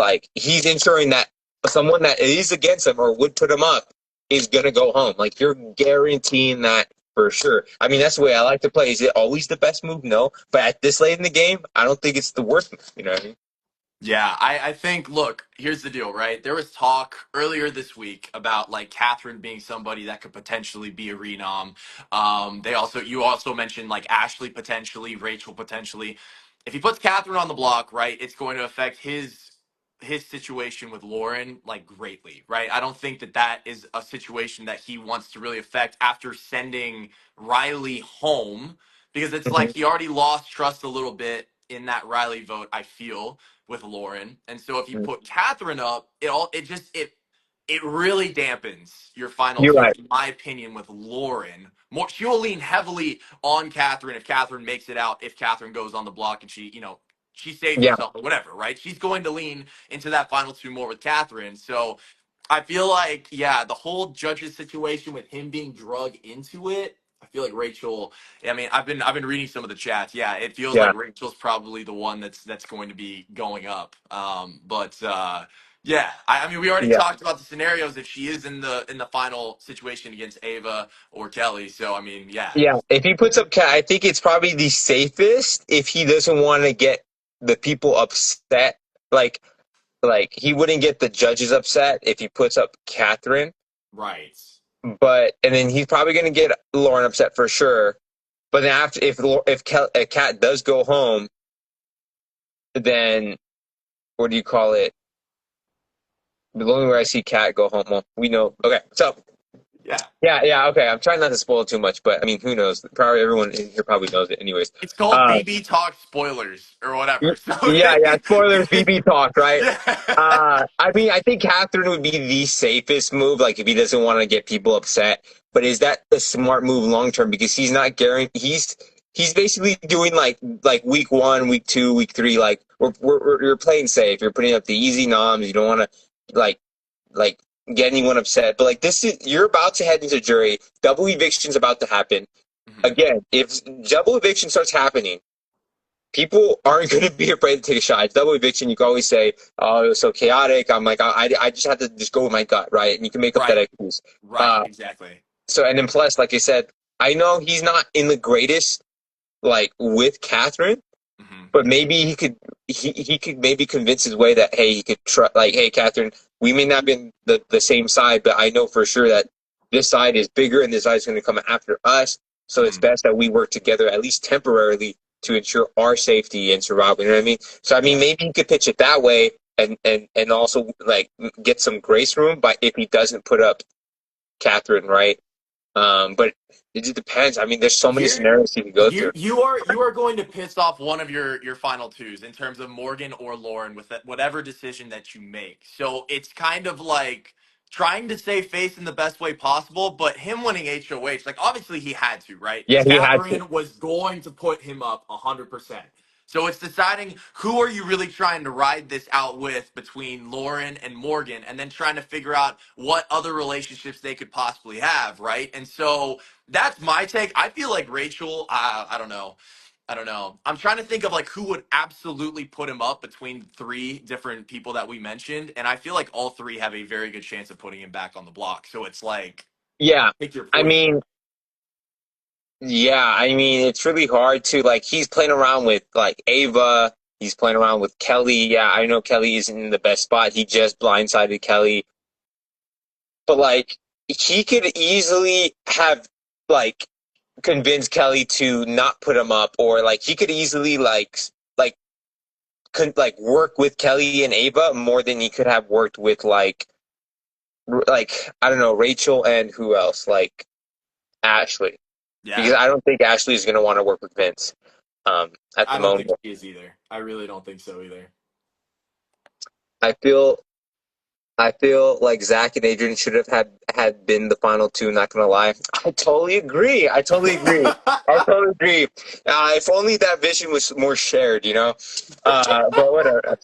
ensuring that someone that is against him or would put him up is going to go home. Like, you're guaranteeing that for sure. I mean, that's the way I like to play. Is it always the best move? No, but at this late in the game, I don't think it's the worst move. You know what I mean? Yeah, I think, look, here's the deal, right? There was talk earlier this week about like Catherine being somebody that could potentially be a renom. You also mentioned like Ashley potentially, Rachel potentially. If he puts Catherine on the block, right, it's going to affect his situation with Lauren like greatly, right? I don't think that that is a situation that he wants to really affect after sending Riley home because it's like Mm-hmm. he already lost trust a little bit in that Riley vote, I feel with Lauren. And so if you put Catherine up, it really dampens your final You're two, right. in my opinion, with Lauren. More she will lean heavily on Catherine if Catherine makes it out, if Catherine goes on the block and she saves Yeah, herself or whatever, right? She's going to lean into that final two more with Catherine. So I feel like, yeah, the whole judges situation with him being drugged into it, I feel like Rachel. I mean, I've been reading some of the chats. Yeah, it feels yeah, like Rachel's probably the one that's going to be going up. But yeah, I mean, we already yeah. talked about the scenarios if she is in the final situation against Ava or Kelly. So I mean, yeah, Yeah, if he puts up Cat, I think it's probably the safest if he doesn't want to get the people upset. Like, like he wouldn't get the judges upset if he puts up Catherine, right. but and then he's probably going to get Lauren upset for sure. But then after, if Cat does go home, then what do you call it? The only way I see Cat go home, well, we know. Okay, so Yeah. yeah, okay. I'm trying not to spoil too much, but I mean, who knows? Probably everyone in here probably knows it, anyways. It's called Uh, BB Talk spoilers or whatever. So yeah. Spoilers, BB talk, right? yeah. I mean, I think Catherine would be the safest move, like if he doesn't want to get people upset. But is that a smart move long term? Because he's not guaranteed. He's basically doing like week one, week two, week three. Like you're playing safe. You're putting up the easy noms. You don't want to like get anyone upset. But like you're about to head into jury. Double eviction's about to happen Mhm. again. If double eviction starts happening, people aren't going to be afraid to take a shot. It's double eviction. You can always say, "Oh, it was so chaotic." I'm like, I just had to just go with my gut, right? And you can make up that Right. excuse. Right. Uh, Exactly. so and then plus, like I said, I know he's not in the greatest like with Catherine, Hmm. but maybe he could maybe convince his way that hey he could try like hey Catherine, we may not be in the same side, but I know for sure that this side is bigger and this side is going to come after us. So it's Hmm. best that we work together at least temporarily to ensure our safety and survival. You know what I mean? So I mean Yeah. maybe he could pitch it that way and also like get some grace room by if he doesn't put up Catherine right. But it just depends. I mean, there's so many You're scenarios you can go you through. you are going to piss off one of your final twos in terms of Morgan or Lauren with whatever decision that you make. So it's kind of like trying to save face in the best way possible, but him winning HOH, like obviously he had to, right? Yeah, Because he had to. Catherine was going to put him up 100%. So it's deciding who are you really trying to ride this out with between Lauren and Morgan, and then trying to figure out what other relationships they could possibly have, right? And so that's my take. I feel like Rachel. I don't know. I don't know. I'm trying to think of like who would absolutely put him up between three different people that we mentioned, and I feel like all three have a very good chance of putting him back on the block. So it's like Yeah. pick your I poison. mean, yeah, I mean, it's really hard to like he's playing around with like Ava, he's playing around with Kelly. Yeah, I know Kelly isn't in the best spot. He just blindsided Kelly. But like he could easily have like convinced Kelly to not put him up or like he could easily like could like work with Kelly and Ava more than he could have worked with like I don't know, Rachel and who else? Like Ashley. Because Yeah, I don't think Ashley is going to want to work with Vince at I the don't think moment. she is either. I really don't think so either. I feel I feel like Zach and Adrian should have had been the final two. Not gonna lie, I totally agree. I totally agree. I totally agree. If only that vision was more shared, you know. But whatever,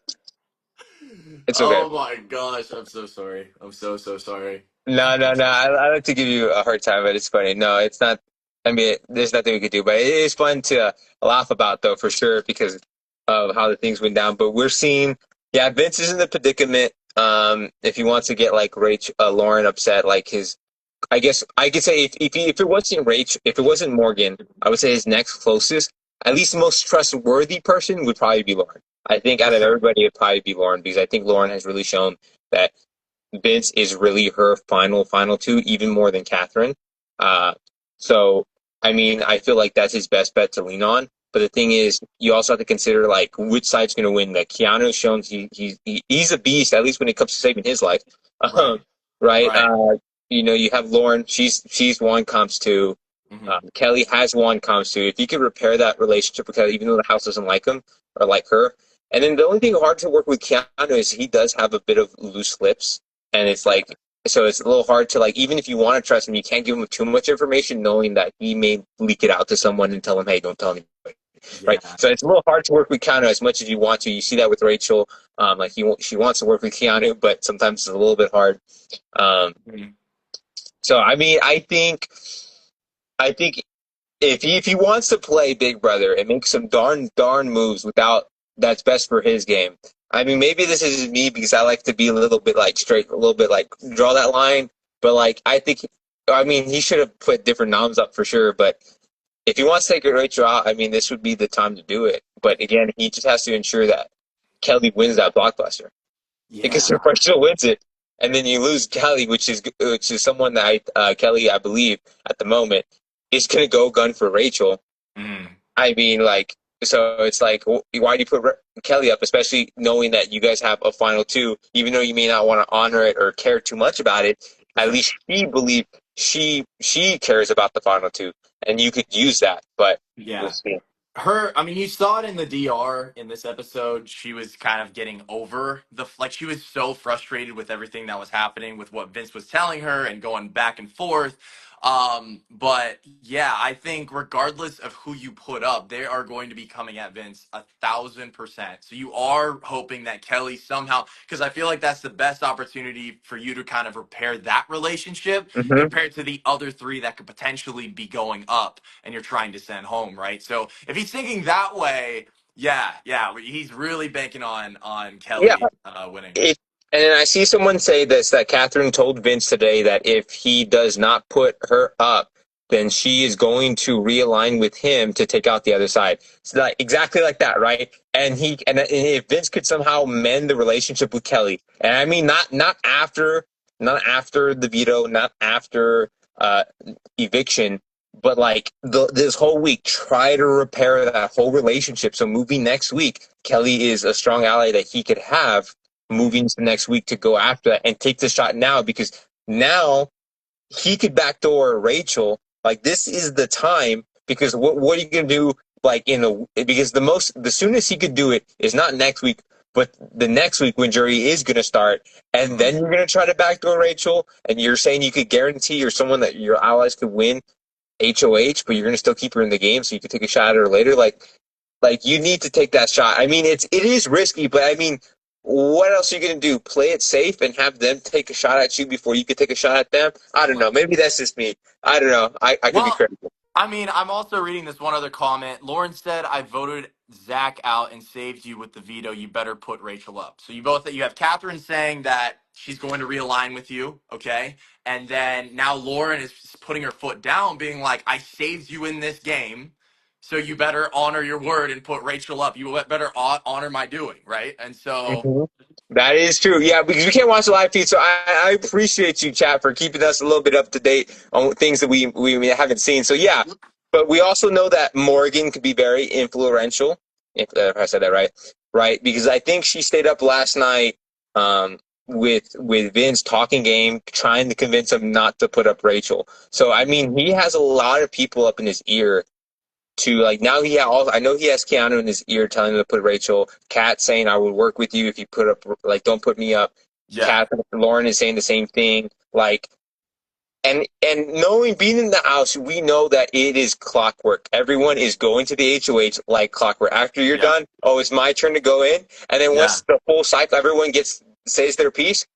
it's okay. Oh my gosh, I'm so sorry. I'm so sorry. No, no, I'm no. so sorry. I like to give you a hard time, but it's funny. No, it's not. I mean, there's nothing we could do, but it is fun to laugh about, though, for sure, because of how the things went down. But we're seeing, yeah, Vince is in the predicament. If he wants to get like Lauren upset, like his, I guess I could say if it wasn't if it wasn't Morgan, I would say his next closest, at least most trustworthy person would probably be Lauren. I think For out of sure. everybody, it'd probably be Lauren because I think Lauren has really shown that Vince is really her final two, even more than Catherine. Uh, so I mean, I feel like that's his best bet to lean on. But the thing is, you also have to consider like which side's going to win. That Keanu's shown he's a beast, at least when it comes to saving his life, Right. right? Right. You know, you have Lauren. She's one comps two. Hmm. Kelly has one comps two. If you could repair that relationship with Kelly, even though the house doesn't like him or like her, and then the only thing hard to work with Keanu is he does have a bit of loose lips and it's Yeah. like so it's a little hard to like even if you want to trust him you can't give him too much information knowing that he may leak it out to someone and tell him hey don't tell anybody right Yeah. so it's a little hard to work with Keanu as much as you want to you see that with Rachel like she wants to work with Keanu but sometimes it's a little bit hard um Mhm. so I mean I think if he wants to play Big Brother and make some darn moves without that's best for his game. I mean, maybe this is me because I like to be a little bit like straight, a little bit like draw that line. But like, I think, I mean, he should have put different noms up for sure. But if he wants to take a Rachel out, I mean, this would be the time to do it. But again, he just has to ensure that Kelly wins that blockbuster because Yeah. if Rachel wins it, and then you lose Kelly, which is someone that Kelly, I believe, at the moment is going to go gun for Rachel. Mhm. I mean, like, so it's like, why do you put Kelly up, especially knowing that you guys have a final two, even though you may not want to honor it or care too much about it. For At sure. least she believe she cares about the final two, and you could use that. But we'll Yeah. see. I mean, you saw it in the DR in this episode. She was kind of getting over like, she was so frustrated with everything that was happening with what Vince was telling her and going back and forth. But yeah, I think regardless of who you put up, they are going to be coming at Vince 1,000%. So you are hoping that Kelly somehow, because I feel like that's the best opportunity for you to kind of repair that relationship Hmm. compared to the other three that could potentially be going up and you're trying to send home, right? So if he's thinking that way, Yeah. He's really banking on Yeah, Kelly winning. if and I see someone say this that Catherine told Vince today that if he does not put her up, then she is going to realign with him to take out the other side. So like exactly like that, right? And if Vince could somehow mend the relationship with Kelly, and I mean not after the veto, not after uh, eviction, but like this whole week, try to repair that whole relationship. So moving next week, Kelly is a strong ally that he could have moving to the next week to go after that and take the shot now because now he could backdoor Rachel. Like this is the time because what are you gonna do? Like because the soonest he could do it is not next week, but the next week when jury is gonna start, and Mhm. then you're gonna try to backdoor Rachel, and you're saying you could guarantee you're someone that your allies could win HOH, but you're gonna still keep her in the game so you could take a shot at her later. Like you need to take that shot. I mean, it is risky, but I mean, what else are you gonna do? Play it safe and have them take a shot at you before you could take a shot at them? I don't know. Right. Maybe that's just me. I don't know. I could be Well, critical. I mean, I'm also reading this one other comment. Lauren said, "I voted Zach out and saved you with the veto. You better put Rachel up." So you have Catherine saying that she's going to realign with you, okay, and then now Lauren is putting her foot down, being like, "I saved you in this game, so you better honor your word and put Rachel up. You better honor my doing, right?" And so, Mhm. That is true. Yeah, because we can't watch the live feed, so I appreciate you, chat, for keeping us a little bit up to date on things that we haven't seen. So yeah, but we also know that Morgan could be very influential. If I said that right, right? Because I think she stayed up last night with Vince talking game, trying to convince him not to put up Rachel. So I mean, he has a lot of people up in his ear to like now I know he has Keanu in his ear telling him to put Rachel. Kat saying I would work with you if you put up like don't put me up. yeah, Kat Lauren is saying the same thing. Like and knowing being in the house, we know that it is clockwork. Everyone is going to the HOH like clockwork. After you're yeah, done, oh, it's my turn to go in. And then yeah, once the full cycle, everyone gets says their piece,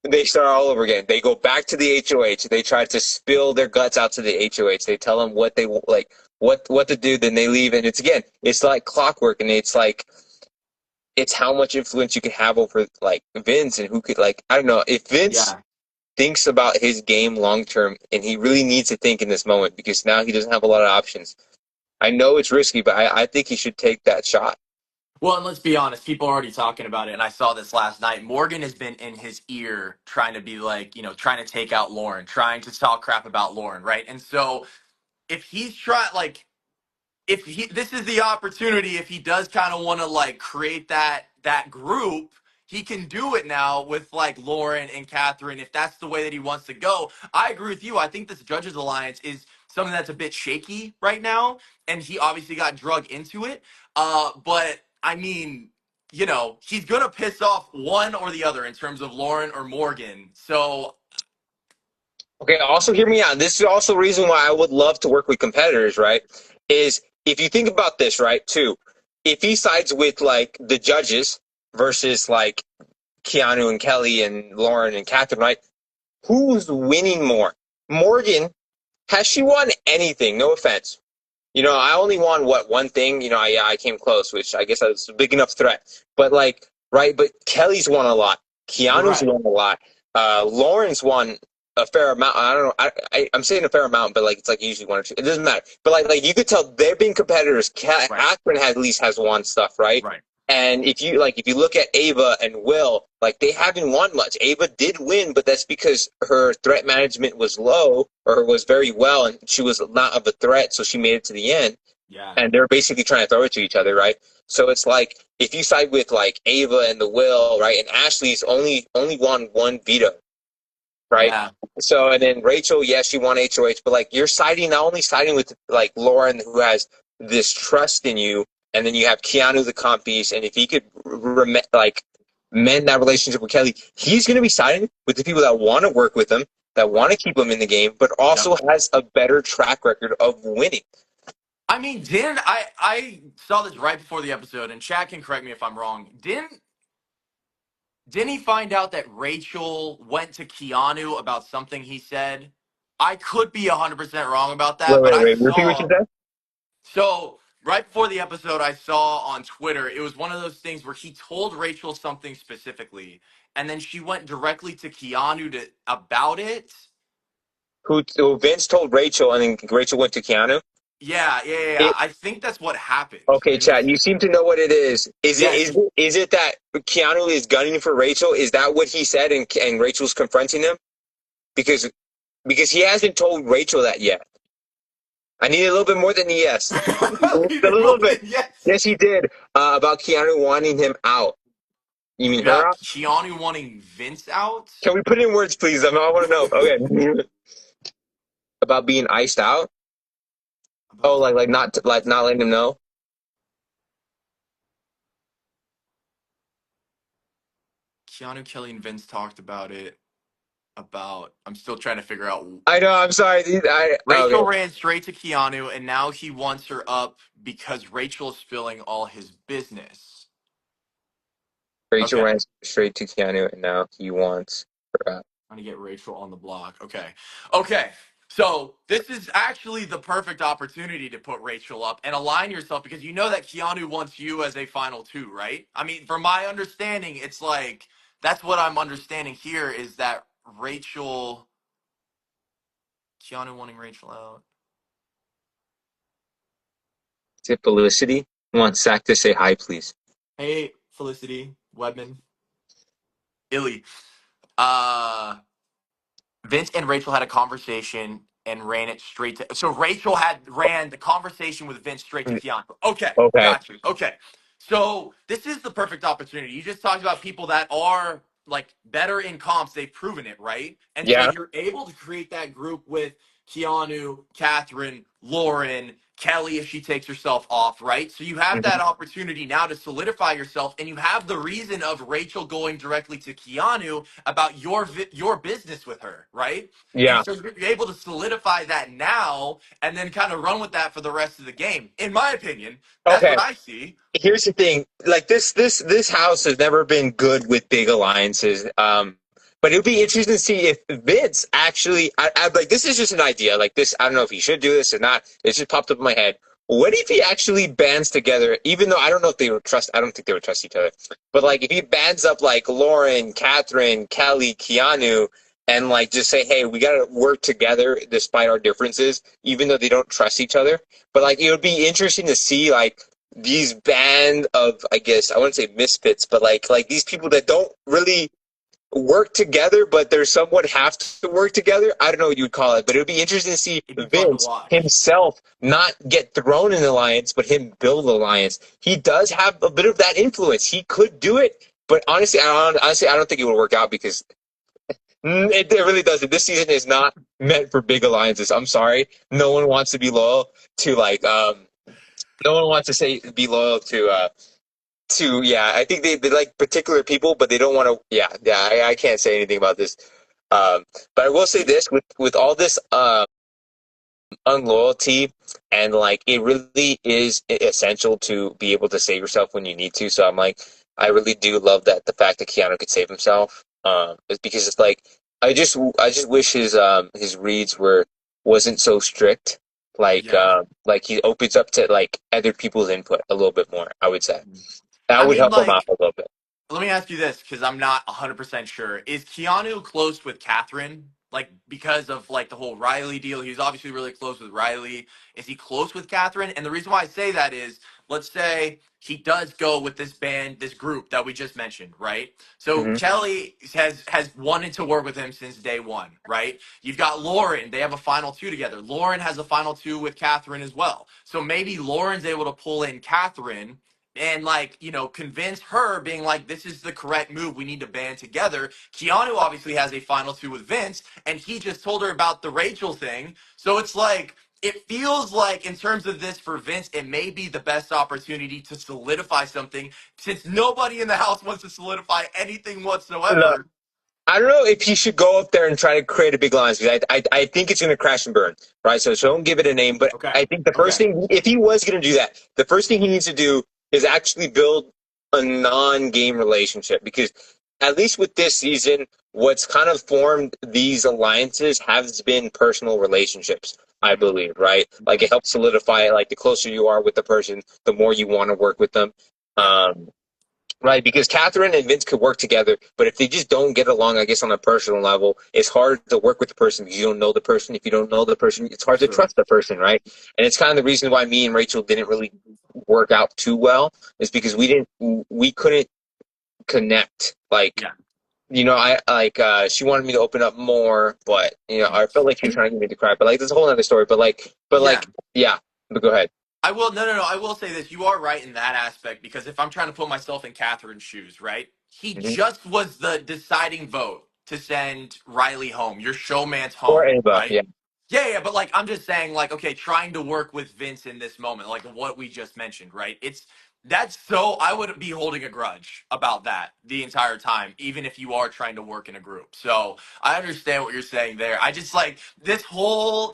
they start all over again. They go back to the HOH. They try to spill their guts out to the HOH. They tell them what they like, what to do. Then they leave, and it's like clockwork, and it's how much influence you can have over like Vince and who could like I don't know if Vince yeah. thinks about his game long term, and he really needs to think in this moment because now he doesn't have a lot of options. I know it's risky, but I think he should take that shot. Well, and let's be honest, people are already talking about it, and I saw this last night. Morgan has been in his ear trying to be like, trying to take out Lauren, trying to talk crap about Lauren, right? And so if he's trying, like, if he this is the opportunity if he does kind of want to like create that group, he can do it now with like Lauren and Catherine if that's the way that he wants to go. I agree with you. I think this Judges Alliance is something that's a bit shaky right now, and he obviously got drug into it. But I mean, he's gonna piss off one or the other in terms of Lauren or Morgan. So Okay, also hear me out. This is also the reason why I would love to work with competitors, right? Is if you think about this, right, too, if he sides with like the judges versus like Keanu and Kelly and Lauren and Catherine, right? Who's winning more? Morgan, has she won anything? No offense. I only won what one thing. I came close, which I guess I was a big enough threat. But like, right? But Kelly's won a lot. Keanu's right, won a lot. Lauren's won a fair amount. I don't know. I'm saying a fair amount, but like it's like usually one or two. It doesn't matter. But like you could tell they're being competitors. right, Catherine at least has won stuff, right? right, And if you look at Ava and Will, like they haven't won much. Ava did win, but that's because her threat management was low or was very well, and she was not of a threat, so she made it to the end. yeah, And they're basically trying to throw it to each other, right? So it's like if you side with like Ava and the Will, right, and Ashley's only won one veto, right? yeah, So and then Rachel, yes, she won HOH, but like you're siding not only siding with like Lauren who has this trust in you, and then you have Keanu the comp piece, and if he could like mend that relationship with Kelly, he's going to be siding with the people that want to work with him, that want right. to keep him in the game, but Yep. also has a better track record of winning. I mean, didn't I saw this right before the episode, and Chad can correct me if I'm wrong. Didn't he find out that Rachel went to Keanu about something he said? I could be 100% wrong about that, Wait, but wait, I wait. Repeat what you saw said. so right before the episode I saw on Twitter, it was one of those things where he told Rachel something specifically, and then she went directly to Keanu about it. Who Vince told Rachel, and then Rachel went to Keanu. Yeah. It I think that's what happened. okay, And Chad. You seem to know what it is. Is it yes, is it that Keanu is gunning for Rachel? Is that what he said, and Rachel's confronting him because he hasn't told Rachel that yet. I need a little bit more than a yes. A little bit. yes. Yes, he did. About Keanu wanting him out. You mean her About out? Keanu wanting Vince out? Can we put it in words, please? I want to know. Okay. About being iced out. Oh, About not letting him know. Keanu, Kelly, and Vince talked about it. I'm still trying to figure out. I know. I'm sorry. Rachel Okay. ran straight to Keanu, and now he wants her up because Rachel is spilling all his business. Rachel Okay. ran straight to Keanu, and now he wants her out. Trying to get Rachel on the block. Okay. So this is actually the perfect opportunity to put Rachel up and align yourself because you know that Keanu wants you as a final two, right? I mean, from my understanding, it's like that's what I'm understanding here is that Keanu wanting Rachel out. Is it Felicity? I want Zach to say hi, please. Hey, Felicity Webman, Illy. Uh, Vince and Rachel had a conversation and ran it straight to. So Rachel had ran the conversation with Vince straight to Keanu. Okay, Okay. got you. Okay, so this is the perfect opportunity. You just talked about people that are like better in comps. They've proven it, right? And so Yeah. you're able to create that group with Keanu, Catherine, Lauren, Kelly if she takes herself off, right? So you have Mhm. that opportunity now to solidify yourself, and you have the reason of Rachel going directly to Keanu about your business with her, right? And Yeah. so you're able to solidify that now and then kind of run with that for the rest of the game. In my opinion, that's Okay. what I see. Here's the thing. Like this house has never been good with big alliances. But it would be interesting to see if Vince actually. I like this is just an idea. Like this, I don't know if he should do this or not. It just popped up in my head. What if he actually bands together? Even though I don't know if they would trust. I don't think they would trust each other. But like if he bands up like Lauren, Catherine, Kelly, Keanu, and like just say, hey, we got to work together despite our differences, even though they don't trust each other. But like it would be interesting to see like these band of, I guess I wouldn't say misfits, but like these people that don't really work together, but they're somewhat have to work together. I don't know what you would call it, but it would be interesting to see It'd be fun to Vince watch. himself not get thrown in the alliance, but him build the alliance. He does have a bit of that influence. He could do it, but honestly, I don't think it would work out because it really doesn't. This season is not meant for big alliances. I'm sorry. No one wants to be loyal to no one wants to say be loyal to yeah. I think they like particular people, but they don't want to. Yeah. I can't say anything about this. But I will say this with all this unloyalty and like it really is essential to be able to save yourself when you need to. So I'm like, I really do love that the fact that Keanu could save himself. Is because it's like I just wish his reads wasn't so strict. Yeah. Like he opens up to like other people's input a little bit more. I would say that I would mean, help him out like, a little bit. let me ask you this because I'm not 100% sure. Is Keanu close with Catherine? Like, because of like the whole Riley deal, he's obviously really close with Riley. Is he close with Catherine? And the reason why I say that is, let's say he does go with this band, this group that we just mentioned, right? So Hmm. Kelly has wanted to work with him since day one, right? You've got Lauren; they have a final two together. Lauren has a final two with Catherine as well. So maybe Lauren's able to pull in Catherine and like convince her being like this is the correct move, we need to band together. Keanu obviously has a final two with Vince and he just told her about the Rachel thing, so it's like it feels like in terms of this for Vince it may be the best opportunity to solidify something since nobody in the house wants to solidify anything whatsoever. I don't know if he should go up there and try to create a big alliance because I think it's going to crash and burn, right? So don't give it a name. But Okay. I think the first Okay. thing, if he was going to do that, the first thing he needs to do is actually build a non-game relationship because at least with this season, what's kind of formed these alliances has been personal relationships. I believe, right? Like it helps solidify it. Like the closer you are with the person, the more you want to work with them. Yeah, Um, right, because Catherine and Vince could work together, but if they just don't get along, I guess on a personal level, it's hard to work with the person because you don't know the person. If you don't know the person, it's hard to true. trust the person, right? And it's kind of the reason why me and Rachel didn't really work out too well, is because we couldn't connect. Like, Yeah, I like she wanted me to open up more, but I felt like she was and trying to get me to cry. But like, there's a whole other story. yeah. Yeah. But go ahead. I will no. I will say this. You are right in that aspect because if I'm trying to put myself in Catherine's shoes, right? He Hmm. just was the deciding vote to send Riley home, your showman's Or home, Ava, right? yeah, Yeah, but like I'm just saying, like, okay, trying to work with Vince in this moment, like what we just mentioned, right? That's so I would be holding a grudge about that the entire time, even if you are trying to work in a group. So I understand what you're saying there. I just like this whole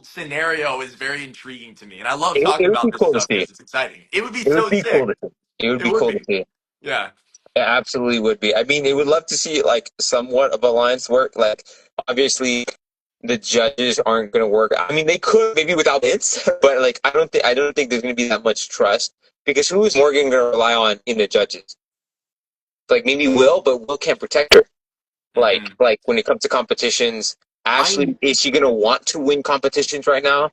scenario is very intriguing to me, and I love it talking would be about this cool to stuff see. because it's exciting. It would be It would so be cool sick. to see. It would It be would cool to be. see. Yeah. It absolutely would be. I mean, it would love to see like somewhat of alliance work. Like, obviously, the judges aren't going to work. I mean, they could maybe without hits, but like, I don't think there's going to be that much trust because who is Morgan going to rely on in the judges? Like maybe Will, but Will can't protect her. Hmm. Like when it comes to competitions, I Ashley, is she going to want to win competitions right now?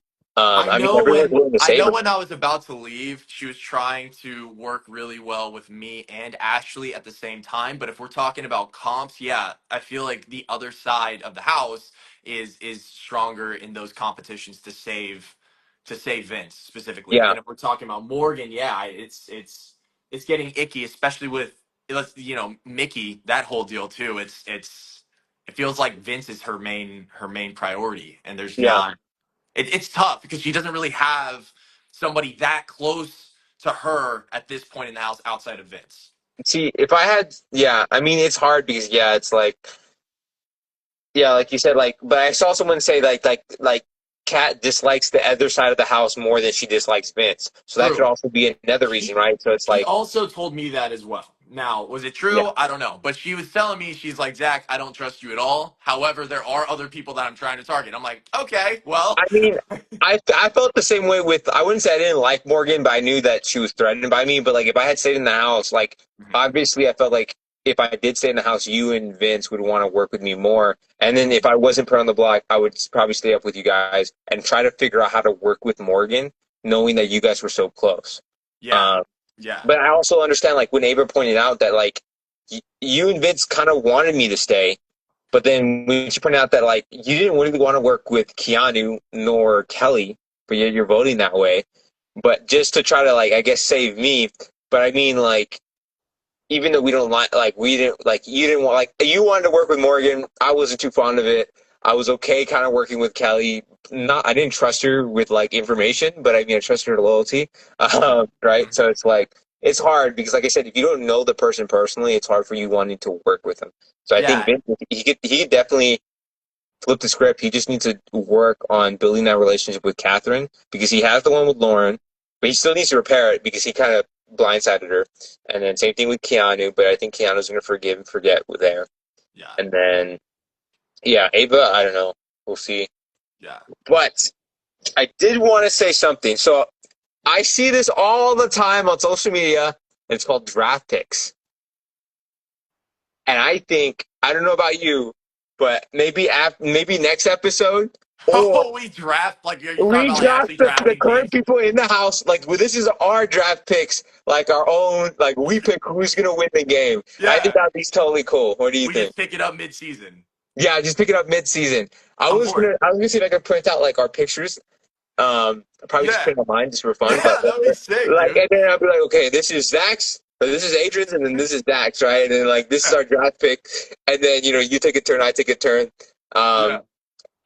I I mean, know everyone's when willing to I save know her. when I was about to leave, she was trying to work really well with me and Ashley at the same time. But if we're talking about comps, yeah, I feel like the other side of the house is stronger in those competitions to save Vince specifically. Yeah. And if we're talking about Morgan, yeah, it's getting icky, especially with Mickey, that whole deal too. It feels like Vince is her main priority, and there's Yeah. not it's tough because she doesn't really have somebody that close to her at this point in the house outside of Vince. See, if I had, yeah, I mean, it's hard because, yeah, it's like, yeah, like you said, like, but I saw someone say like Kat dislikes the other side of the house more than she dislikes Vince. So that could True. also be another reason, She right? So it's she like, also told me that as well. Now, was it yeah, true? I don't know. But she was telling me, she's like, Zach, I don't trust you at all. However, there are other people that I'm trying to target. I'm like, okay, well, I mean, I felt the same way with, I wouldn't say I didn't like Morgan, but I knew that she was threatened by me. But like, if I had stayed in the house, like, Mhm. obviously, I felt like if I did stay in the house, you and Vince would want to work with me more. And then if I wasn't put on the block, I would probably stay up with you guys and try to figure out how to work with Morgan, knowing that you guys were so close. Yeah, Um, yeah, but I also understand, like, when Ava pointed out that, like, you and Vince kind of wanted me to stay. But then when she pointed out that like you didn't really want to work with Keanu nor Kelly, but yet you're voting that way. But just to try to like I guess save me. But I mean like even though we don't like we didn't like you didn't want like you wanted to work with Morgan. I wasn't too fond of it. I was okay kind of working with Kelly. Not I didn't trust her with like information, but I mean I trust her loyalty. Mhm. Right. Mhm. So it's like it's hard because like I said, if you don't know the person personally, it's hard for you wanting to work with them. So I think Yeah, Vince he could definitely flip the script. He just needs to work on building that relationship with Catherine because he has the one with Lauren, but he still needs to repair it because he kind of blindsided her. And then same thing with Keanu, but I think Keanu's going to forgive and forget there. yeah, And then, yeah, Ava, I don't know. We'll see. yeah. But I did want to say something. So I see this all the time on social media. And it's called draft picks. And I think, I don't know about you, but maybe next episode, or Oh, we draft like are you talking we about like draft actually the drafting current teams? people in the house. Like, well, this is our draft picks, like our own. Like, we pick who's gonna win the game. I think Yeah, that'd be totally cool. What do you we think? just pick it up mid-season. Yeah, just pick it up mid-season. I'm for it. I was gonna see if I could print out like our pictures. Probably just Yeah, print on mine just for fun. But yeah, that'd be sick, like, dude. and then I'll be like, okay, this is Zach's. Or this is Adrian's, and then this is Dax, right? And then like this is Yeah, our draft pick, and then you take a turn, I take a turn. yeah. Um,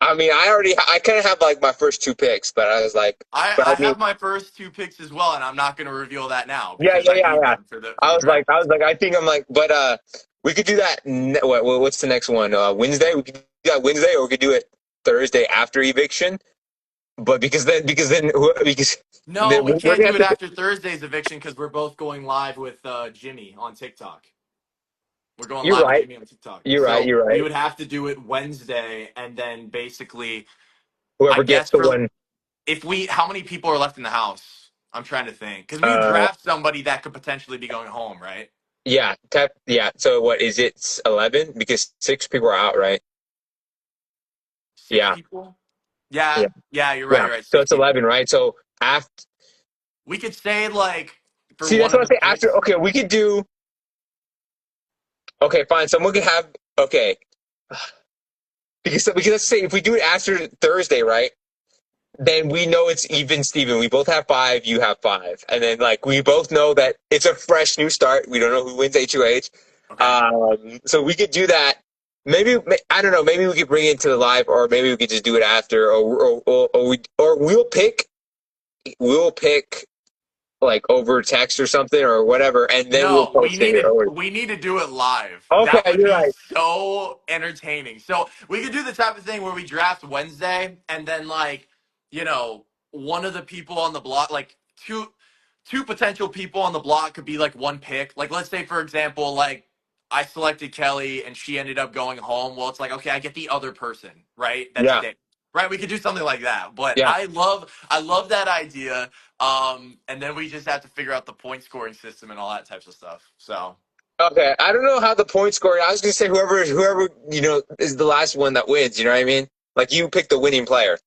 I mean, I kind of have like my first two picks, but I was like, I but I I mean, have my first two picks as well, and I'm not going to reveal that now yeah, because yeah, I yeah, need yeah. them for the draft. I think I'm like, but we could do that. What's the next one? Wednesday. We could do that Wednesday, or we could do it Thursday after eviction. But because No, then we we're can't gonna do have it to. after Thursday's eviction because we're both going live with Jimmy on TikTok. We're going You're live with right. Jimmy on TikTok. You're right. So You're we right. would have to do it Wednesday and then basically I Whoever gets guess the for one. if we, how many people are left in the house? I'm trying to think because we would Uh, draft somebody that could potentially be going home, right? yeah, yeah. So what is it? 11 because 6 people are out, right? Six Yeah, people. Yeah, yeah, yeah, you're right. yeah. You're right. So Six it's 11, people. right? So after, We could say like for see, one that's of what I the say. After, picks. okay, we could do. Okay, fine. Someone can have. Okay, because let's say if we do it after Thursday, right? Then we know it's even, Steven. We both have 5, you have 5. And then, like, we both know that it's a fresh new start. We don't know who wins HOH. Okay. So we could do that. Maybe, I don't know, maybe we could bring it to the live, or maybe we could just do it after, or we'll pick, like, over text or something, or whatever, and then we'll No, post it. Or, we need to do it live. okay, That would you're be right. so entertaining. So we could do the type of thing where we draft Wednesday and then like, you know, one of the people on the block, like two potential people on the block could be like one pick. Like let's say for example, like I selected Kelly and she ended up going home. Well, it's like, okay, I get the other person, right? That Yeah, stayed. Right? We could do something like that. But yeah. I love that idea. And then we just have to figure out the point scoring system and all that types of stuff. So, Okay, I don't know how the point scoring. I was gonna say whoever is the last one that wins. You know what I mean? Like you pick the winning player,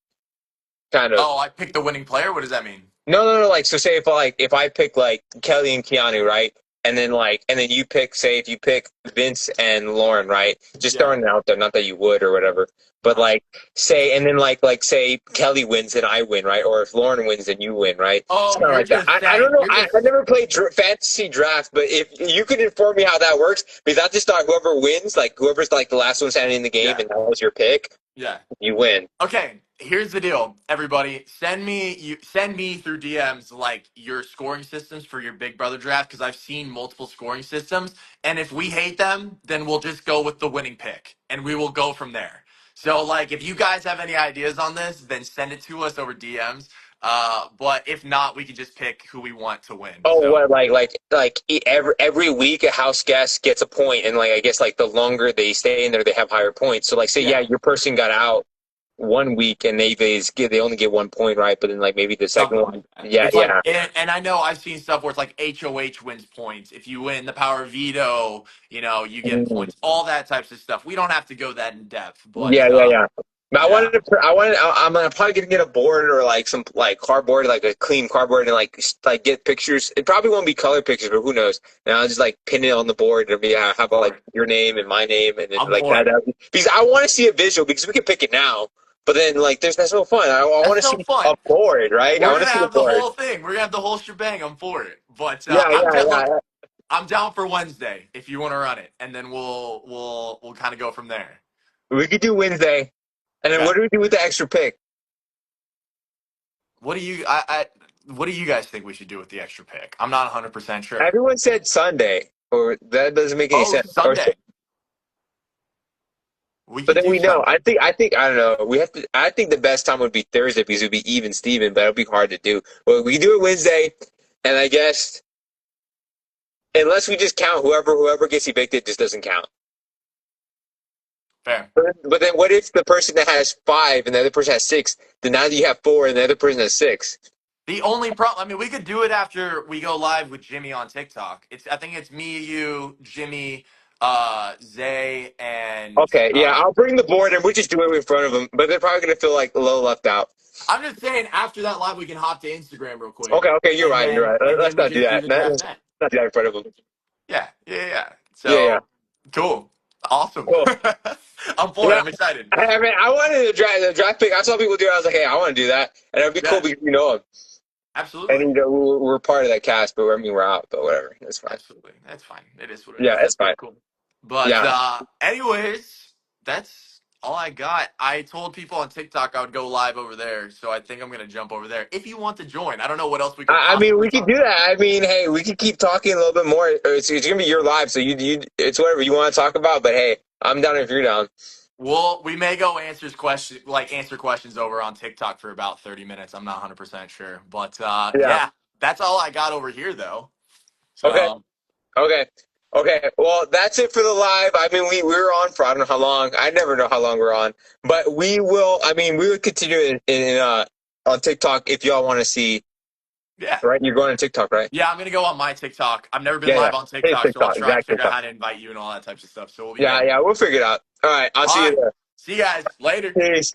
kind of. oh, I picked the winning player. What does that mean? No, no, no. Like, so say if I pick like Kelly and Keanu, right? And then you pick, say if you pick Vince and Lauren, right? Just Yeah. throwing it out there, not that you would or whatever. Uh But huh. like say and then like say Kelly wins and I win, right? Or if Lauren wins and you win, right? It's Oh, kind of you're like that. just I don't saying. know. You're I just never played fantasy draft, but if you could inform me how that works, because I just thought whoever wins, like whoever's like the last one standing in the game, yeah, and that was your pick, yeah. you win. Okay, here's the deal, everybody. Send me through DMs like your scoring systems for your Big Brother draft because I've seen multiple scoring systems, and if we hate them, then we'll just go with the winning pick, and we will go from there. So, like, if you guys have any ideas on this, then send it to us over DMs. But if not, we can just pick who we want to win. Oh, So, what every week a house guest gets a point, and like I guess like the longer they stay in there, they have higher points. So like say yeah, yeah, your person got out one week and they only get 1 point, right? But then like maybe the second something like one, that. yeah, It's like, yeah. and I know I've seen stuff where it's like HOH wins points. If you win the power of veto, you know, you get Mm. points. All that types of stuff. We don't have to go that in depth, but Yeah, yeah, yeah. But yeah, I'm gonna probably gonna get a board or like some like cardboard, like a clean cardboard, and like get pictures. It probably won't be color pictures, but who knows? And I'll just like pin it on the board and be have for like it. your name and my name, and then I'm like for it. because I want to see a visual because we can pick it now, but then like that's no fun. I want That's to so see a fun. board, right? I We're want to gonna see the have the board. whole thing. We're gonna have the whole shebang. I'm for it. But Yeah, I'm yeah, down. Look, yeah. I'm down for Wednesday if you want to run it, and then we'll kind of go from there. We could do Wednesday, and then Okay. what do we do with the extra pick? What do you what do you guys think we should do with the extra pick? I'm not 100% sure. Everyone said Sunday, or that doesn't make any Oh, sense. Or Sunday. We but could then do we know. Sunday. I think. I don't know. We have to. I think the best time would be Thursday because it would be even Steven, but it'll be hard to do. Well, we can do it Wednesday, and I guess unless we just count whoever gets evicted just doesn't count. Fair. But then what if the person that has 5 and the other person has 6? Then now you have 4 and the other person has 6. The only problem, I mean, we could do it after we go live with Jimmy on TikTok. I think it's me, you, Jimmy, Zay, and Okay, yeah, I'll bring the board and we'll just do it in front of them. But they're probably gonna feel like a little left out. I'm just saying after that live we can hop to Instagram real quick, Okay, okay, you're right, you're right. and Let's then we not do just do that. the draft Let's then. not do that in front of them. Yeah, yeah, yeah. Yeah, yeah, So cool, awesome. cool. I'm for it. Yeah, I'm excited. I mean, I wanted the draft pick. I saw people do it. I was like, hey, I want to do that, and it'd be cool Yeah, because you know them, and absolutely, you know we're part of that cast, but I mean we're out, but whatever, that's fine. absolutely. That's fine. It is what it Yeah, is. it's That's fine. pretty cool. But Yeah, anyways, that's all I got. I told people on TikTok I would go live over there, so I think I'm gonna jump over there. If you want to join, I don't know what else we could I mean possibly we could talk do about. that. I mean, hey, we could keep talking a little bit more. It's gonna be your live, so you it's whatever you want to talk about. But hey, I'm down if you're down. We may go answer questions over on TikTok for about 30 minutes. I'm not 100% sure, but Yeah. yeah, that's all I got over here though. Okay. So Okay. Okay, well, that's it for the live. I mean, we were on for I don't know how long. I never know how long we're on, but we will. I mean, we would continue on TikTok if y'all want to see. Yeah. Right, you're going to TikTok, right? Yeah, I'm gonna go on my TikTok. I've never been Yeah, yeah. live on Hey, TikTok, so I'll TikTok, try and exact figure out TikTok. how to invite you and all that types of stuff. So we'll be Yeah, good. yeah. We'll figure it out. All right, I'll All see you right. there. See you guys later. Peace.